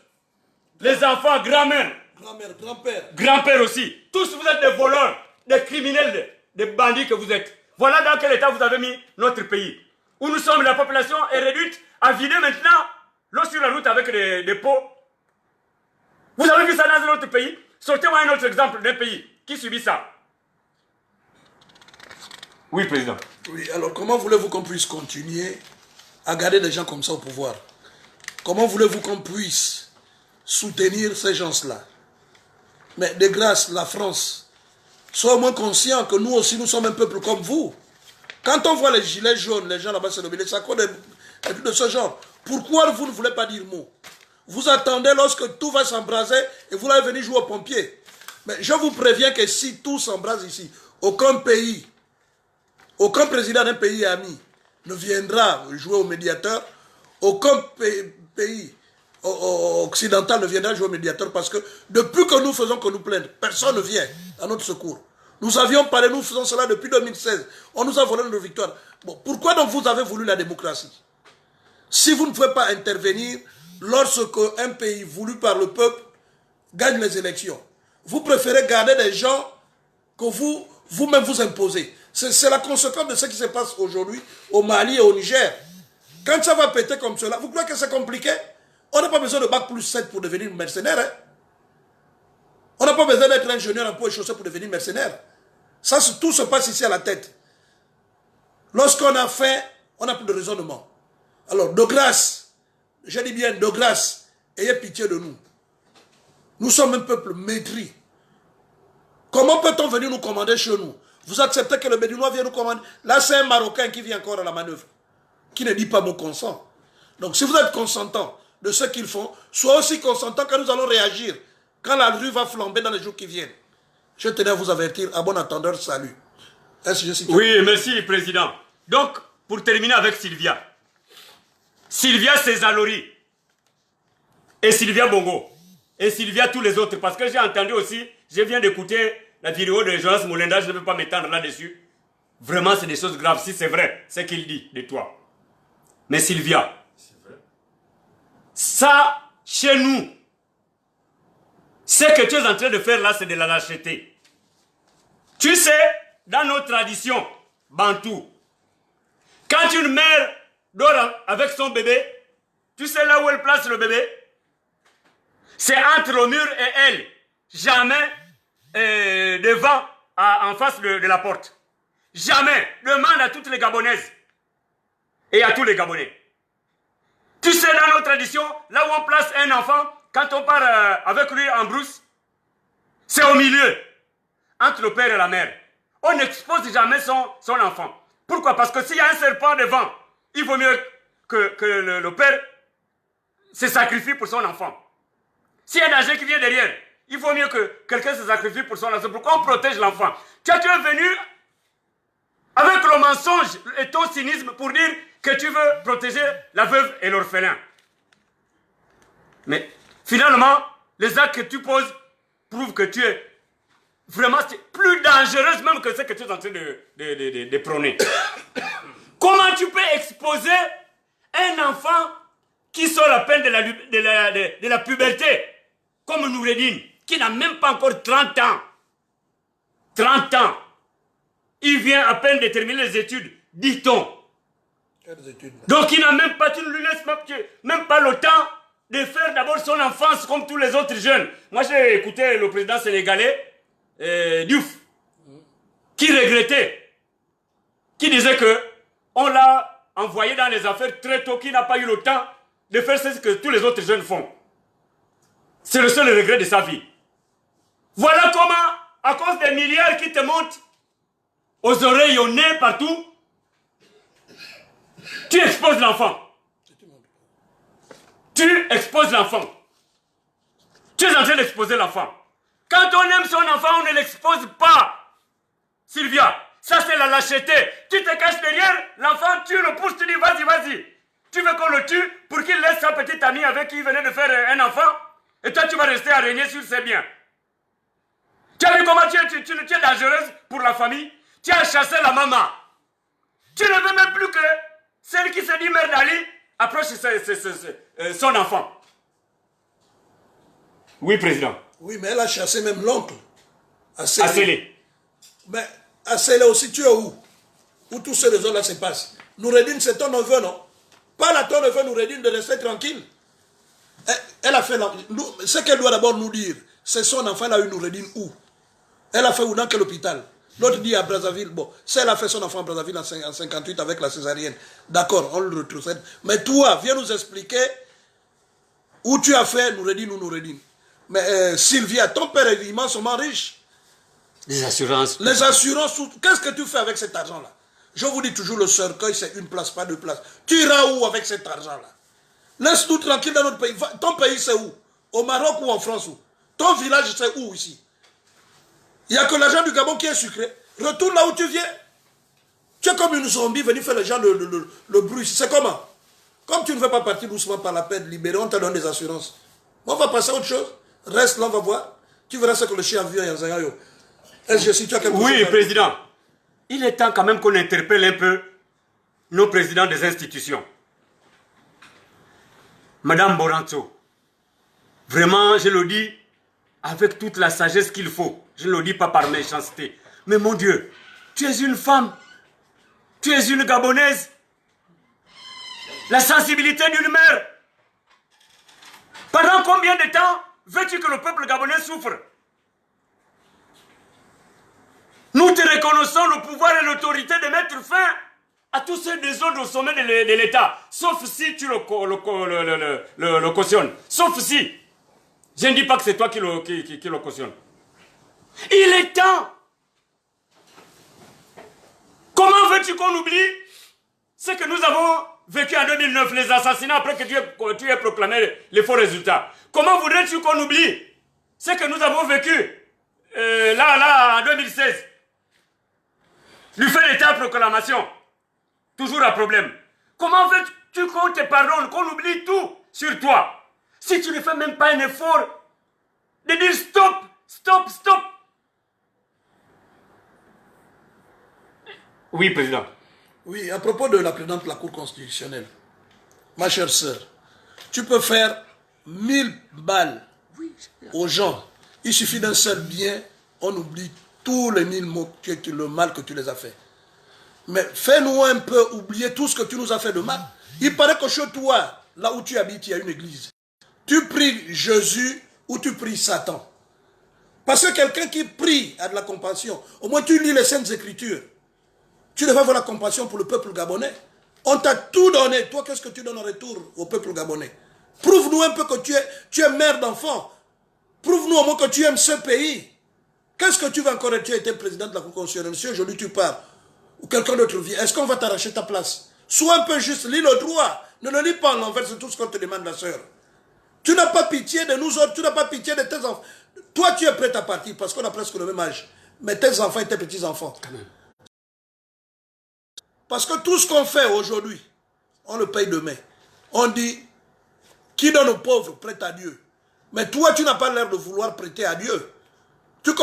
les enfants, grand-mère. Grand-mère, grand-père. Grand-père aussi. Tous vous êtes des voleurs, des criminels des bandits que vous êtes. Voilà dans quel état vous avez mis notre pays. Où nous sommes, la population est réduite à vider maintenant l'eau sur la route avec des pots. Vous avez vu ça dans un autre pays? Sortez-moi un autre exemple d'un pays qui subit ça. Oui, Président. Oui, alors comment voulez-vous qu'on puisse continuer à garder des gens comme ça au pouvoir? Comment voulez-vous qu'on puisse soutenir ces gens-là? Mais de grâce, la France, soyez au moins conscients que nous aussi, nous sommes un peuple comme vous. Quand on voit les gilets jaunes, les gens là-bas se nommer, ça cause de ce genre. Pourquoi vous ne voulez pas dire mot? Vous attendez lorsque tout va s'embraser et vous allez venir jouer aux pompiers. Mais je vous préviens que si tout s'embrase ici, aucun pays, aucun président d'un pays ami ne viendra jouer au médiateur. Aucun pays occidental ne viendra jouer au médiateur parce que depuis que nous faisons que nous plaindre, personne ne vient à notre secours. Nous avions parlé, nous faisons cela depuis 2016. On nous a volé notre victoire. Bon, pourquoi donc vous avez voulu la démocratie? Si vous ne pouvez pas intervenir lorsque un pays voulu par le peuple gagne les élections, vous préférez garder des gens que vous-même vous imposez. C'est la conséquence de ce qui se passe aujourd'hui au Mali et au Niger. Quand ça va péter comme cela, vous croyez que c'est compliqué? On n'a pas besoin de bac plus 7 pour devenir mercenaire. Hein? On n'a pas besoin d'être ingénieur en peau et chaussée pour devenir mercenaire. Ça, tout se passe ici à la tête. Lorsqu'on a faim, on n'a plus de raisonnement. Alors, de grâce, je dis bien de grâce, ayez pitié de nous. Nous sommes un peuple maîtris. Comment peut-on venir nous commander chez nous? Vous acceptez que le Béninois vienne nous commander? Là, c'est un Marocain qui vient encore à la manœuvre, qui ne dit pas mon consent. Donc, si vous êtes consentant de ce qu'ils font, soyez aussi consentant que nous allons réagir quand la rue va flamber dans les jours qui viennent. Je tenais à vous avertir, à bon entendeur, salut. Oui, merci, Président. Donc, pour terminer avec Sylvia. Sylvia Césalori. Et Sylvia Bongo. Et Sylvia tous les autres. Parce que j'ai entendu aussi, je viens d'écouter la vidéo de Jonas Moulenda, je ne veux pas m'étendre là-dessus. Vraiment, c'est des choses graves. Si c'est vrai, c'est qu'il dit de toi. Mais Sylvia, ça, chez nous, ce que tu es en train de faire là, c'est de la lâcheté. Tu sais, dans nos traditions, bantou, quand une mère dort avec son bébé, tu sais là où elle place le bébé? C'est entre le mur et elle. Jamais devant, en face de la porte. Jamais. Demande à toutes les Gabonaises et à tous les Gabonais. Tu sais, dans nos traditions, là où on place un enfant, quand on part avec lui en brousse, c'est au milieu, entre le père et la mère. On n'expose jamais son enfant. Pourquoi? Parce que s'il y a un serpent devant, il vaut mieux que le père se sacrifie pour son enfant. S'il y a un danger qui vient derrière, il vaut mieux que quelqu'un se sacrifie pour son enfant. Pourquoi on protège l'enfant? Tu es venu avec le mensonge et ton cynisme pour dire que tu veux protéger la veuve et l'orphelin. Mais finalement, les actes que tu poses prouvent que tu es vraiment plus dangereuse même que ce que tu es en train de prôner. Comment tu peux exposer un enfant qui sort à peine de la puberté, comme Noureddine, qui n'a même pas encore 30 ans. 30 ans. Il vient à peine de terminer les études, dit-on. Donc il n'a même pas, tu ne lui laisses même pas le temps de faire d'abord son enfance comme tous les autres jeunes. Moi j'ai écouté le président sénégalais, Diouf, qui regrettait, qui disait que on l'a envoyé dans les affaires très tôt, qui n'a pas eu le temps de faire ce que tous les autres jeunes font. C'est le seul regret de sa vie. Voilà comment, à cause des milliards qui te montent aux oreilles, au nez, partout, tu exposes l'enfant. Tu exposes l'enfant. Tu es en train d'exposer l'enfant. Quand on aime son enfant, on ne l'expose pas. Sylvia, ça c'est la lâcheté. Tu te caches derrière, l'enfant, tu le pousses, tu dis vas-y, vas-y. Tu veux qu'on le tue pour qu'il laisse sa petite amie avec qui il venait de faire un enfant? Et toi, tu vas rester à régner sur ses biens. Tu as vu comment tu es dangereuse pour la famille? Tu as chassé la maman. Tu ne veux même plus que celle qui se dit mère d'Ali approche son enfant. Oui, président. Oui, mais elle a chassé même l'oncle. Assélé. Mais À Sélé aussi, tu es où? Où tous ces réseaux-là se passent. Noureddine, c'est ton neveu, non? Parle à ton neveu Noureddine de rester tranquille. Elle a fait ce qu'elle doit d'abord nous dire, c'est son enfant, elle a eu Noureddine où? Elle a fait où, dans quel hôpital? L'autre dit à Brazzaville. Bon, si elle a fait son enfant à Brazzaville en 58 avec la césarienne, d'accord, on le retrocède. Mais toi, viens nous expliquer où tu as fait Noureddine ou Noureddine. Mais Sylvia, ton père est immensément riche. Les assurances. Les assurances, qu'est-ce que tu fais avec cet argent-là? Je vous dis toujours, le cercueil, c'est une place, pas deux places. Tu iras où avec cet argent-là? Laisse-nous tranquille dans notre pays. Ton pays, c'est où? Au Maroc ou en France où? Ton village, c'est où ici? Il n'y a que l'argent du Gabon qui est sucré. Retourne là où tu viens. Tu es comme une zombie, venir faire les gens le bruit. C'est comment? Comme tu ne veux pas partir doucement par la peine libérée, on te donne des assurances. On va passer à autre chose. Reste là, on va voir. Tu verras ce que le chien a vu à Yanzayayo. Est-ce que si tu as quelque chose? Oui, président. Il est temps quand même qu'on interpelle un peu nos présidents des institutions. Madame Boranzo, vraiment, je le dis avec toute la sagesse qu'il faut. Je ne le dis pas par méchanceté. Mais mon Dieu, tu es une femme. Tu es une Gabonaise. La sensibilité d'une mère. Pendant combien de temps veux-tu que le peuple gabonais souffre? Nous te reconnaissons le pouvoir et l'autorité de mettre fin à tous ces désordres au sommet de l'État. Sauf si tu le cautionnes. Sauf si. Je ne dis pas que c'est toi qui le cautionne. Il est temps. Comment veux-tu qu'on oublie ce que nous avons vécu en 2009, les assassinats après que tu aies proclamé les faux résultats? Comment voudrais-tu qu'on oublie ce que nous avons vécu là, en 2016? Du fait d'état proclamation. Toujours un problème. Comment veux-tu qu'on te pardonne, qu'on oublie tout sur toi? Si tu ne fais même pas un effort de dire stop, stop, stop. Oui, président. Oui, à propos de la présidente de la Cour constitutionnelle, ma chère sœur, tu peux faire 1000 balles aux gens. Il suffit d'un seul bien, on oublie tous les 1000 mots, le mal que tu les as fait. Mais fais-nous un peu oublier tout ce que tu nous as fait de mal. Il paraît que chez toi, là où tu habites, il y a une église. Tu pries Jésus ou tu pries Satan. Parce que quelqu'un qui prie a de la compassion. Au moins tu lis les Saintes Écritures. Tu devrais avoir la compassion pour le peuple gabonais. On t'a tout donné. Toi, qu'est-ce que tu donnes en retour au peuple gabonais? Prouve-nous un peu que tu es mère d'enfant. Prouve-nous au moins que tu aimes ce pays. Qu'est-ce que tu vas encore être? Tu as été président de la Cour constitutionnelle. Monsieur, aujourd'hui tu pars. Ou quelqu'un d'autre vient. Est-ce qu'on va t'arracher ta place? Sois un peu juste. Lis le droit. Ne le lis pas en l'envers. C'est tout ce qu'on te demande, la sœur. Tu n'as pas pitié de nous autres. Tu n'as pas pitié de tes enfants. Toi, tu es prêt à partir parce qu'on a presque le même âge. Mais tes enfants et tes petits-enfants. Parce que tout ce qu'on fait aujourd'hui, on le paye demain. On dit, qui donne aux pauvres prête à Dieu. Mais toi, tu n'as pas l'air de vouloir prêter à Dieu. Tu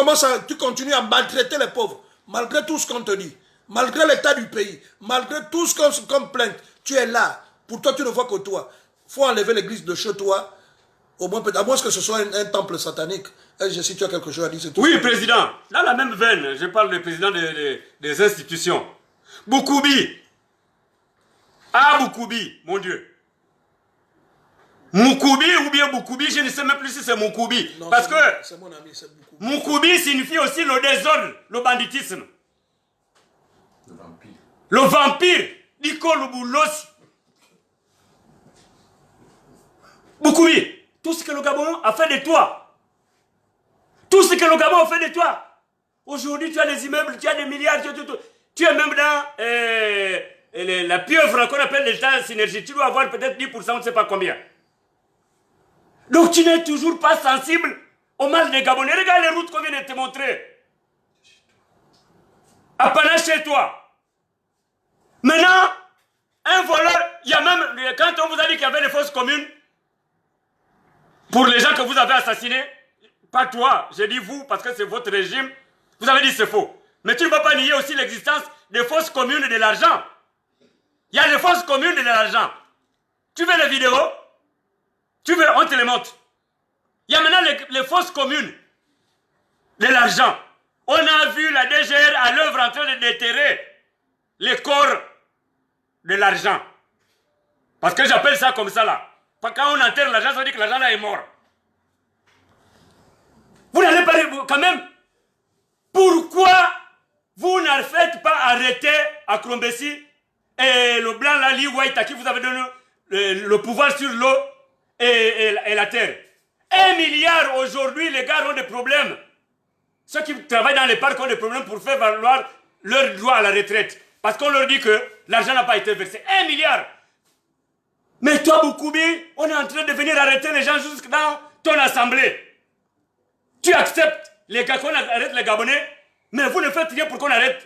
continues à maltraiter les pauvres, malgré tout ce qu'on te dit, malgré l'état du pays, malgré tout ce qu'on plainte. Tu es là. Pour toi, tu ne vois que toi. Il faut enlever l'église de chez toi, au moins, à moins que ce soit un temple satanique. Si tu as quelque chose à dire, c'est tout. Oui, président. Dans la même veine, je parle du président des institutions. Boukoubi. Ah, Boukoubi, mon Dieu. Moukoubi ou bien Boukoubi, je ne sais même plus si c'est Moukoubi. Non, parce que c'est mon ami, c'est Boukoubi. Moukoubi signifie aussi le désordre, le banditisme. Le vampire. Diko Luboulos. Boukoubi, tout ce que le Gabon a fait de toi. Tout ce que le Gabon a fait de toi. Aujourd'hui, tu as des immeubles, tu as des milliards, tu es même dans la pieuvre qu'on appelle l'état synergie. Tu dois avoir peut-être 10%, on ne sait pas combien. Donc tu n'es toujours pas sensible au mal des Gabonais. Regarde les routes qu'on vient de te montrer. Appana chez toi. Maintenant, un voleur, il y a même, quand on vous a dit qu'il y avait des fausses communes, pour les gens que vous avez assassinés, pas toi, j'ai dit vous, parce que c'est votre régime, vous avez dit c'est faux. Mais tu ne vas pas nier aussi l'existence des fausses communes et de l'argent. Il y a des fausses communes et de l'argent. Tu veux les vidéos? Tu veux, on te les montre. Il y a maintenant les fausses communes de l'argent. On a vu la DGR à l'œuvre en train de déterrer les corps de l'argent. Parce que j'appelle ça comme ça là. Quand on enterre l'argent, ça veut dire que l'argent là est mort. Vous n'allez pas quand même. Pourquoi vous ne faites pas arrêter à Krombessi et le blanc là, Li White, à qui vous avez donné le pouvoir sur l'eau et la terre? 1 milliard aujourd'hui, les gars ont des problèmes. Ceux qui travaillent dans les parcs ont des problèmes pour faire valoir leur droit à la retraite. Parce qu'on leur dit que l'argent n'a pas été versé. 1 milliard. Mais toi, Boukoubi, on est en train de venir arrêter les gens jusque dans ton assemblée. Tu acceptes les gars qu'on arrête les Gabonais, mais vous ne faites rien pour qu'on arrête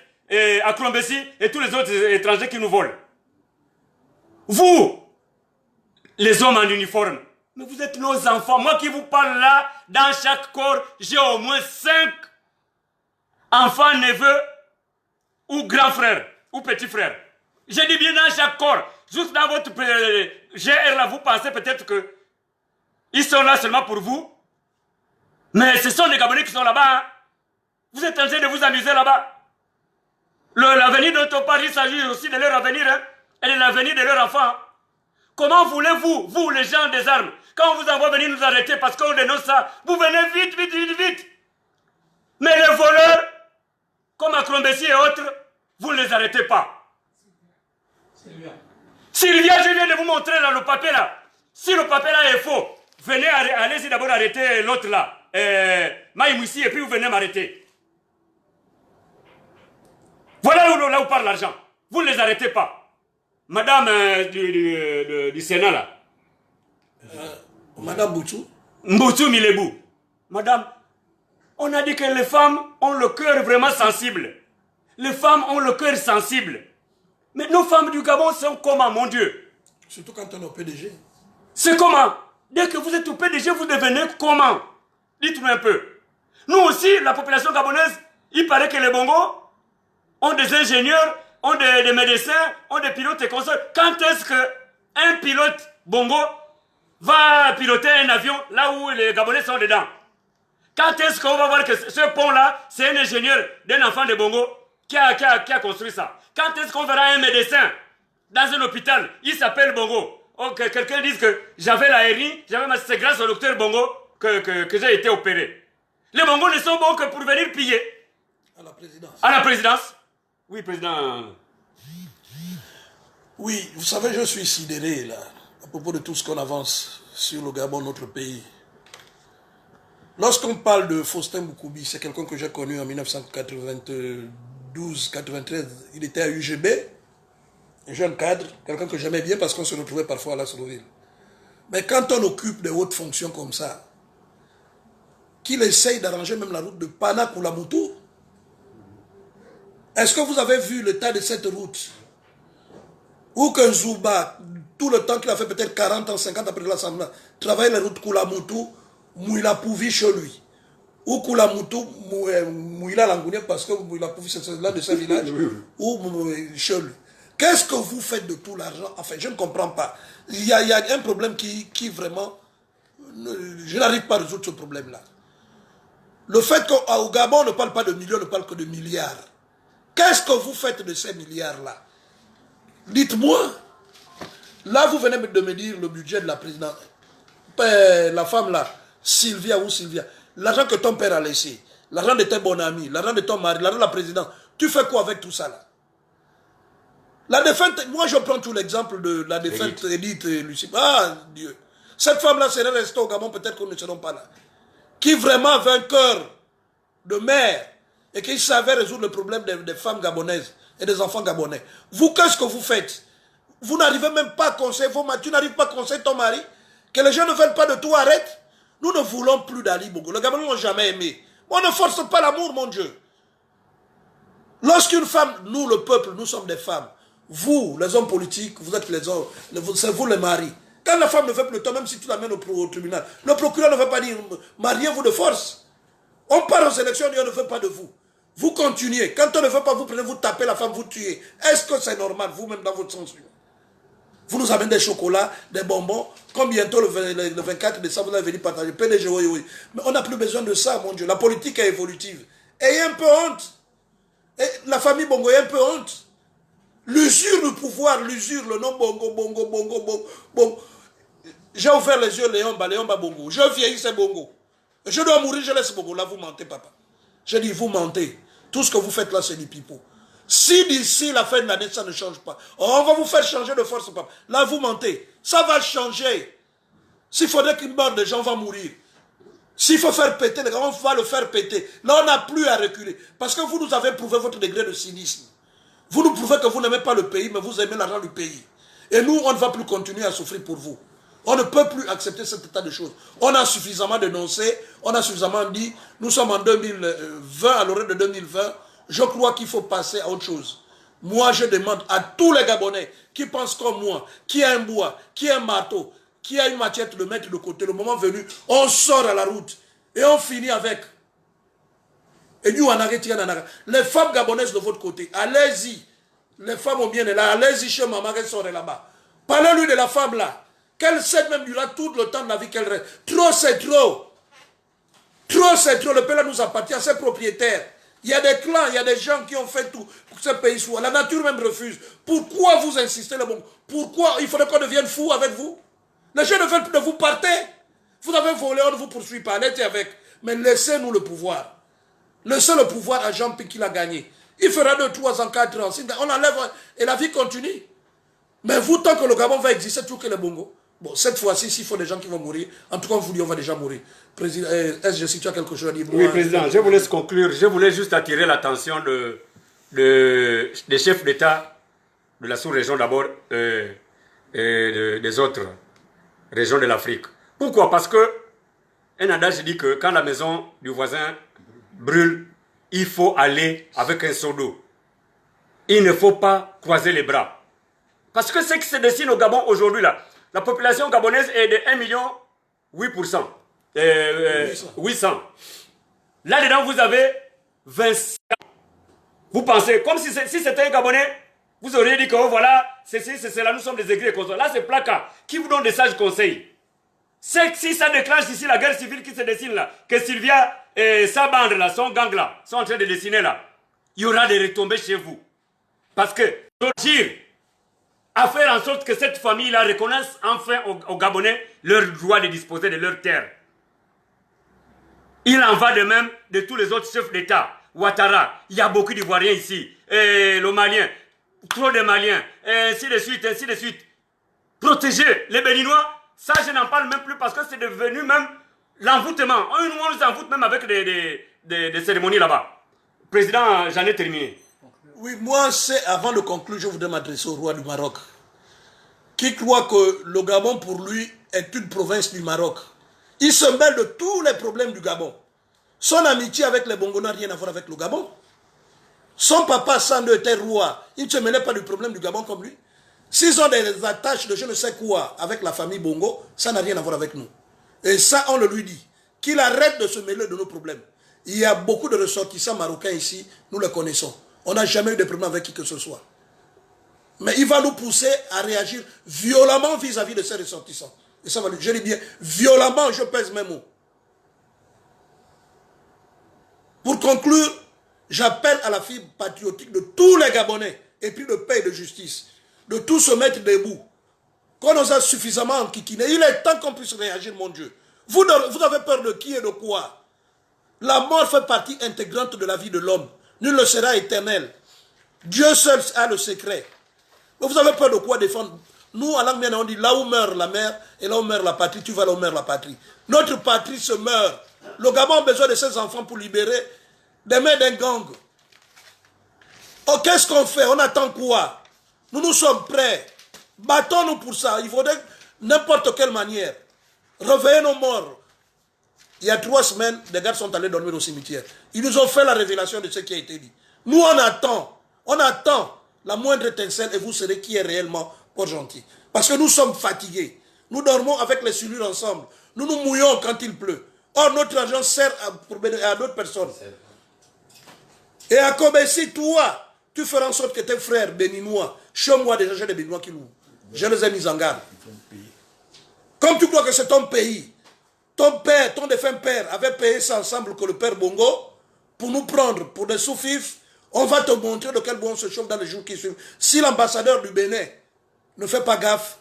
à Krombessi et tous les autres étrangers qui nous volent. Vous, les hommes en uniforme, mais vous êtes nos enfants. Moi qui vous parle là, dans chaque corps, j'ai au moins 5 enfants, neveux, ou grands frères, ou petits frères. Je dis bien dans chaque corps. Juste dans votre GR là, vous pensez peut-être que ils sont là seulement pour vous. Mais ce sont des Gabonais qui sont là-bas. Hein. Vous êtes en train de vous amuser là-bas. L'avenir de ton parti, il s'agit aussi de leur avenir, hein, et de l'avenir de leurs enfants. Comment voulez-vous, vous les gens des armes, quand on vous envoie venir nous arrêter parce qu'on dénonce ça, vous venez vite, vite, vite, vite. Mais les voleurs, comme à Krombessi et autres, vous ne les arrêtez pas. Sylvia, je viens de vous montrer là, le papier là. Si le papier là est faux, venez, allez-y d'abord arrêter l'autre là. Maïmoussi, et puis vous venez m'arrêter. Voilà là où part l'argent. Vous ne les arrêtez pas. Madame du Sénat là. Madame Boutou. Mboutou Milebou. Madame, on a dit que les femmes ont le cœur vraiment sensible. Les femmes ont le cœur sensible. Mais nos femmes du Gabon sont comment, mon Dieu? Surtout quand on est au PDG. C'est comment? Dès que vous êtes au PDG, vous devenez comment? Dites-moi un peu. Nous aussi, la population gabonaise, il paraît que les Bongos ont des ingénieurs, ont des médecins, ont des pilotes et consorts. Quand est-ce qu'un pilote Bongo va piloter un avion là où les Gabonais sont dedans? Quand est-ce qu'on va voir que ce pont-là, c'est un ingénieur d'un enfant de Bongo qui a construit ça? Quand est-ce qu'on verra un médecin dans un hôpital? Il s'appelle Bongo. Oh, que quelqu'un dise que j'avais la RI, c'est grâce au docteur Bongo que j'ai été opéré. Les Bongos ne sont bons que pour venir piller. À la présidence. À la présidence? Oui, président. Oui, vous savez, je suis sidéré là, à propos de tout ce qu'on avance sur le Gabon, notre pays. Lorsqu'on parle de Faustin Boukoubi, c'est quelqu'un que j'ai connu en 1992-93. Il était à UGB, un jeune cadre, quelqu'un que j'aimais bien parce qu'on se retrouvait parfois à la Soloville. Mais quand on occupe des hautes fonctions comme ça, qu'il essaye d'arranger même la route de Pana Koulamoutou, est-ce que vous avez vu l'état de cette route? Ou qu'un Zouba, tout le temps qu'il a fait peut-être 40 ans, 50 ans après l'Assemblée, travaille la route Koulamoutou, Mouila Pouvi chez lui. Ou Koulamoutou, Mouila Langounier, parce que Mouila Pouvi, c'est là de ce village, ou chez lui. Qu'est-ce que vous faites de tout l'argent? Enfin, je ne comprends pas. Il y a un problème qui vraiment... Je n'arrive pas à résoudre ce problème-là. Le fait qu'au Gabon, on ne parle pas de millions, on ne parle que de milliards. Qu'est-ce que vous faites de ces milliards-là? Dites-moi. Là, vous venez de me dire le budget de la présidente. La femme là, Sylvia ou Sylvia. L'argent que ton père a laissé, l'argent de tes bons amis, l'argent de ton mari, l'argent de la présidente. Tu fais quoi avec tout ça là? La défunte, moi je prends tout l'exemple de la défunte Edith Lucie. Ah Dieu. Cette femme-là serait restée au Gabon, peut-être qu'on ne serait pas là. Qui vraiment avait un cœur de mère et qui savait résoudre le problème des femmes gabonaises et des enfants gabonais. Vous, qu'est-ce que vous faites? Vous n'arrivez même pas à conseiller vos maris. Tu n'arrives pas à conseiller ton mari? Que les gens ne veulent pas de tout, arrête. Nous ne voulons plus d'Ali Bongo. Les Gabonais n'ont jamais aimé. On ne force pas l'amour, mon Dieu. Lorsqu'une femme, nous le peuple, nous sommes des femmes. Vous, les hommes politiques, vous êtes les hommes, c'est vous les maris. Quand la femme ne veut plus de toi, même si tu l'amènes au tribunal, le procureur ne veut pas dire mariez-vous de force. On part aux élections et on ne veut pas de vous. Vous continuez. Quand on ne veut pas, vous prenez, vous tapez la femme, vous tuez. Est-ce que c'est normal, vous-même, dans votre sens? Vous nous amenez des chocolats, des bonbons. Comme bientôt, le 24 décembre, vous allez venir partager. PDG, oui, oui. Mais on n'a plus besoin de ça, mon Dieu. La politique est évolutive. Ayez un peu honte. Et la famille Bongo, ayez un peu honte. L'usure du pouvoir, l'usure, le nom Bongo, Bongo, Bongo, Bongo, Bongo. J'ai ouvert les yeux, Léomba Bongo. Je vieillis, c'est Bongo. Je dois mourir, je laisse Bongo. Là, vous mentez, papa. Je dis, vous mentez. Tout ce que vous faites là, c'est du pipeau. Si d'ici la fin de l'année, ça ne change pas, on va vous faire changer de force, papa. Là, vous mentez. Ça va changer. S'il faudrait qu'il meure des gens, on va mourir. S'il faut faire péter, les gars, on va le faire péter. Là, on n'a plus à reculer. Parce que vous nous avez prouvé votre degré de cynisme. Vous nous prouvez que vous n'aimez pas le pays, mais vous aimez l'argent du pays. Et nous, on ne va plus continuer à souffrir pour vous. On ne peut plus accepter cet état de choses. On a suffisamment dénoncé, on a suffisamment dit, nous sommes en 2020, à l'horaire de 2020, je crois qu'il faut passer à autre chose. Moi, je demande à tous les Gabonais qui pensent comme moi, qui a un bois, qui a un marteau, qui a une machette, de le mettre de côté. Le moment venu, on sort à la route et on finit avec. Et nous, on arrête, les femmes gabonaises de votre côté, allez-y. Les femmes ont bien là, allez-y chez maman, elles sont là-bas. Parlez-lui de la femme là. Qu'elle sait même durant tout le temps de la vie qu'elle reste. Trop, c'est trop. Trop, c'est trop. Le pays là nous appartient à ses propriétaires. Il y a des clans, il y a des gens qui ont fait tout pour que ce pays soit. La nature même refuse. Pourquoi vous insistez le bon? Pourquoi il faudrait qu'on devienne fou avec vous? Les gens ne veulent plus de vous partir. Vous avez volé, on ne vous poursuit pas. Allez avec. Mais laissez-nous le pouvoir. Laissez le pouvoir à Jean-Pierre qui l'a gagné. Il fera 2, 3 ans, 4 ans. On enlève et la vie continue. Mais vous, tant que le Gabon va exister, tout que les Bongo. Bon, cette fois-ci, s'il faut des gens qui vont mourir, en tout cas, on vous dit, on va déjà mourir. Président, est-ce que tu as quelque chose à dire? Oui, Président, je vous laisse conclure. Je voulais juste attirer l'attention des chefs d'État de la sous-région d'abord et des autres régions de l'Afrique. Pourquoi? Parce que un adage dit que quand la maison du voisin brûle, il faut aller avec un seau d'eau. Il ne faut pas croiser les bras. Parce que ce qui se dessine au Gabon aujourd'hui, là, la population gabonaise est de 1,8 million. 800. Là-dedans, vous avez 25. Vous pensez, comme si c'était un Gabonais, vous auriez dit que oh, voilà, c'est cela, nous sommes des aigris et conscients. Là, c'est Plaka qui vous donne des sages conseils. C'est que si ça déclenche ici la guerre civile qui se dessine là, que Sylvia et sa bande là, son gang là, sont en train de dessiner là, il y aura des retombées chez vous. Parce que, dire, à faire en sorte que cette famille-là reconnaisse enfin aux Gabonais leur droit de disposer de leurs terres. Il en va de même de tous les autres chefs d'État. Ouattara, il y a beaucoup d'Ivoiriens ici, et le Malien, trop de Maliens, et ainsi de suite, ainsi de suite. Protéger les Béninois, ça je n'en parle même plus parce que c'est devenu même l'envoûtement. On nous envoûte même avec des cérémonies là-bas. Président, j'en ai terminé. Oui, moi, avant de conclure, je voudrais m'adresser au roi du Maroc, qui croit que le Gabon, pour lui, est une province du Maroc. Il se mêle de tous les problèmes du Gabon. Son amitié avec les Bongo n'a rien à voir avec le Gabon. Son papa, Sando, était roi. Il ne se mêlait pas du problème du Gabon comme lui. S'ils ont des attaches de je ne sais quoi avec la famille Bongo, ça n'a rien à voir avec nous. Et ça, on le lui dit. Qu'il arrête de se mêler de nos problèmes. Il y a beaucoup de ressortissants marocains ici, nous les connaissons. On n'a jamais eu de problème avec qui que ce soit. Mais il va nous pousser à réagir violemment vis-à-vis de ces ressortissants. Et ça va lui, je dis bien, violemment, je pèse mes mots. Pour conclure, j'appelle à la fibre patriotique de tous les Gabonais, et puis de paix et de justice, de tous se mettre debout. Qu'on nous a suffisamment enquiquinés, il est temps qu'on puisse réagir, mon Dieu. Vous avez peur de qui et de quoi? La mort fait partie intégrante de la vie de l'homme. Nul ne sera éternel. Dieu seul a le secret. Mais vous avez peur de quoi défendre? Nous, à langue on dit, là où meurt la mère et là où meurt la patrie, tu vas là où meurt la patrie. Notre patrie se meurt. Le Gabon a besoin de ses enfants pour libérer des mains d'un gang. Oh, qu'est-ce qu'on fait? On attend quoi? Nous sommes prêts. Battons-nous pour ça. Il faudrait n'importe quelle manière. Réveillez nos morts. Il y a 3 semaines, des gars sont allés dormir au cimetière. Ils nous ont fait la révélation de ce qui a été dit. Nous, on attend. On attend la moindre étincelle et vous serez qui est réellement pas gentil. Parce que nous sommes fatigués. Nous dormons avec les cellules ensemble. Nous nous mouillons quand il pleut. Or, notre argent sert à d'autres personnes. Et à Kobessi, toi, tu feras en sorte que tes frères béninois, chez moi déjà, j'ai des béninois qui louent. Je les ai mis en garde. Comme tu crois que c'est ton pays, ton père, ton défunt père avait payé ça ensemble que le père Bongo, pour nous prendre pour des sous-fifs, on va te montrer de quel bois on se chauffe dans les jours qui suivent. Si l'ambassadeur du Bénin ne fait pas gaffe,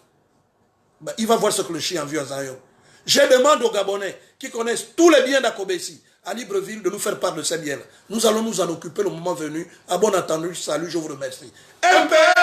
ben, il va voir ce que le chien a vu à Zion. Je demande aux Gabonais qui connaissent tous les biens d'Akobessi, à Libreville, de nous faire part de ces biens-là. Nous allons nous en occuper le moment venu. À bon entendu, salut, je vous remercie. MPR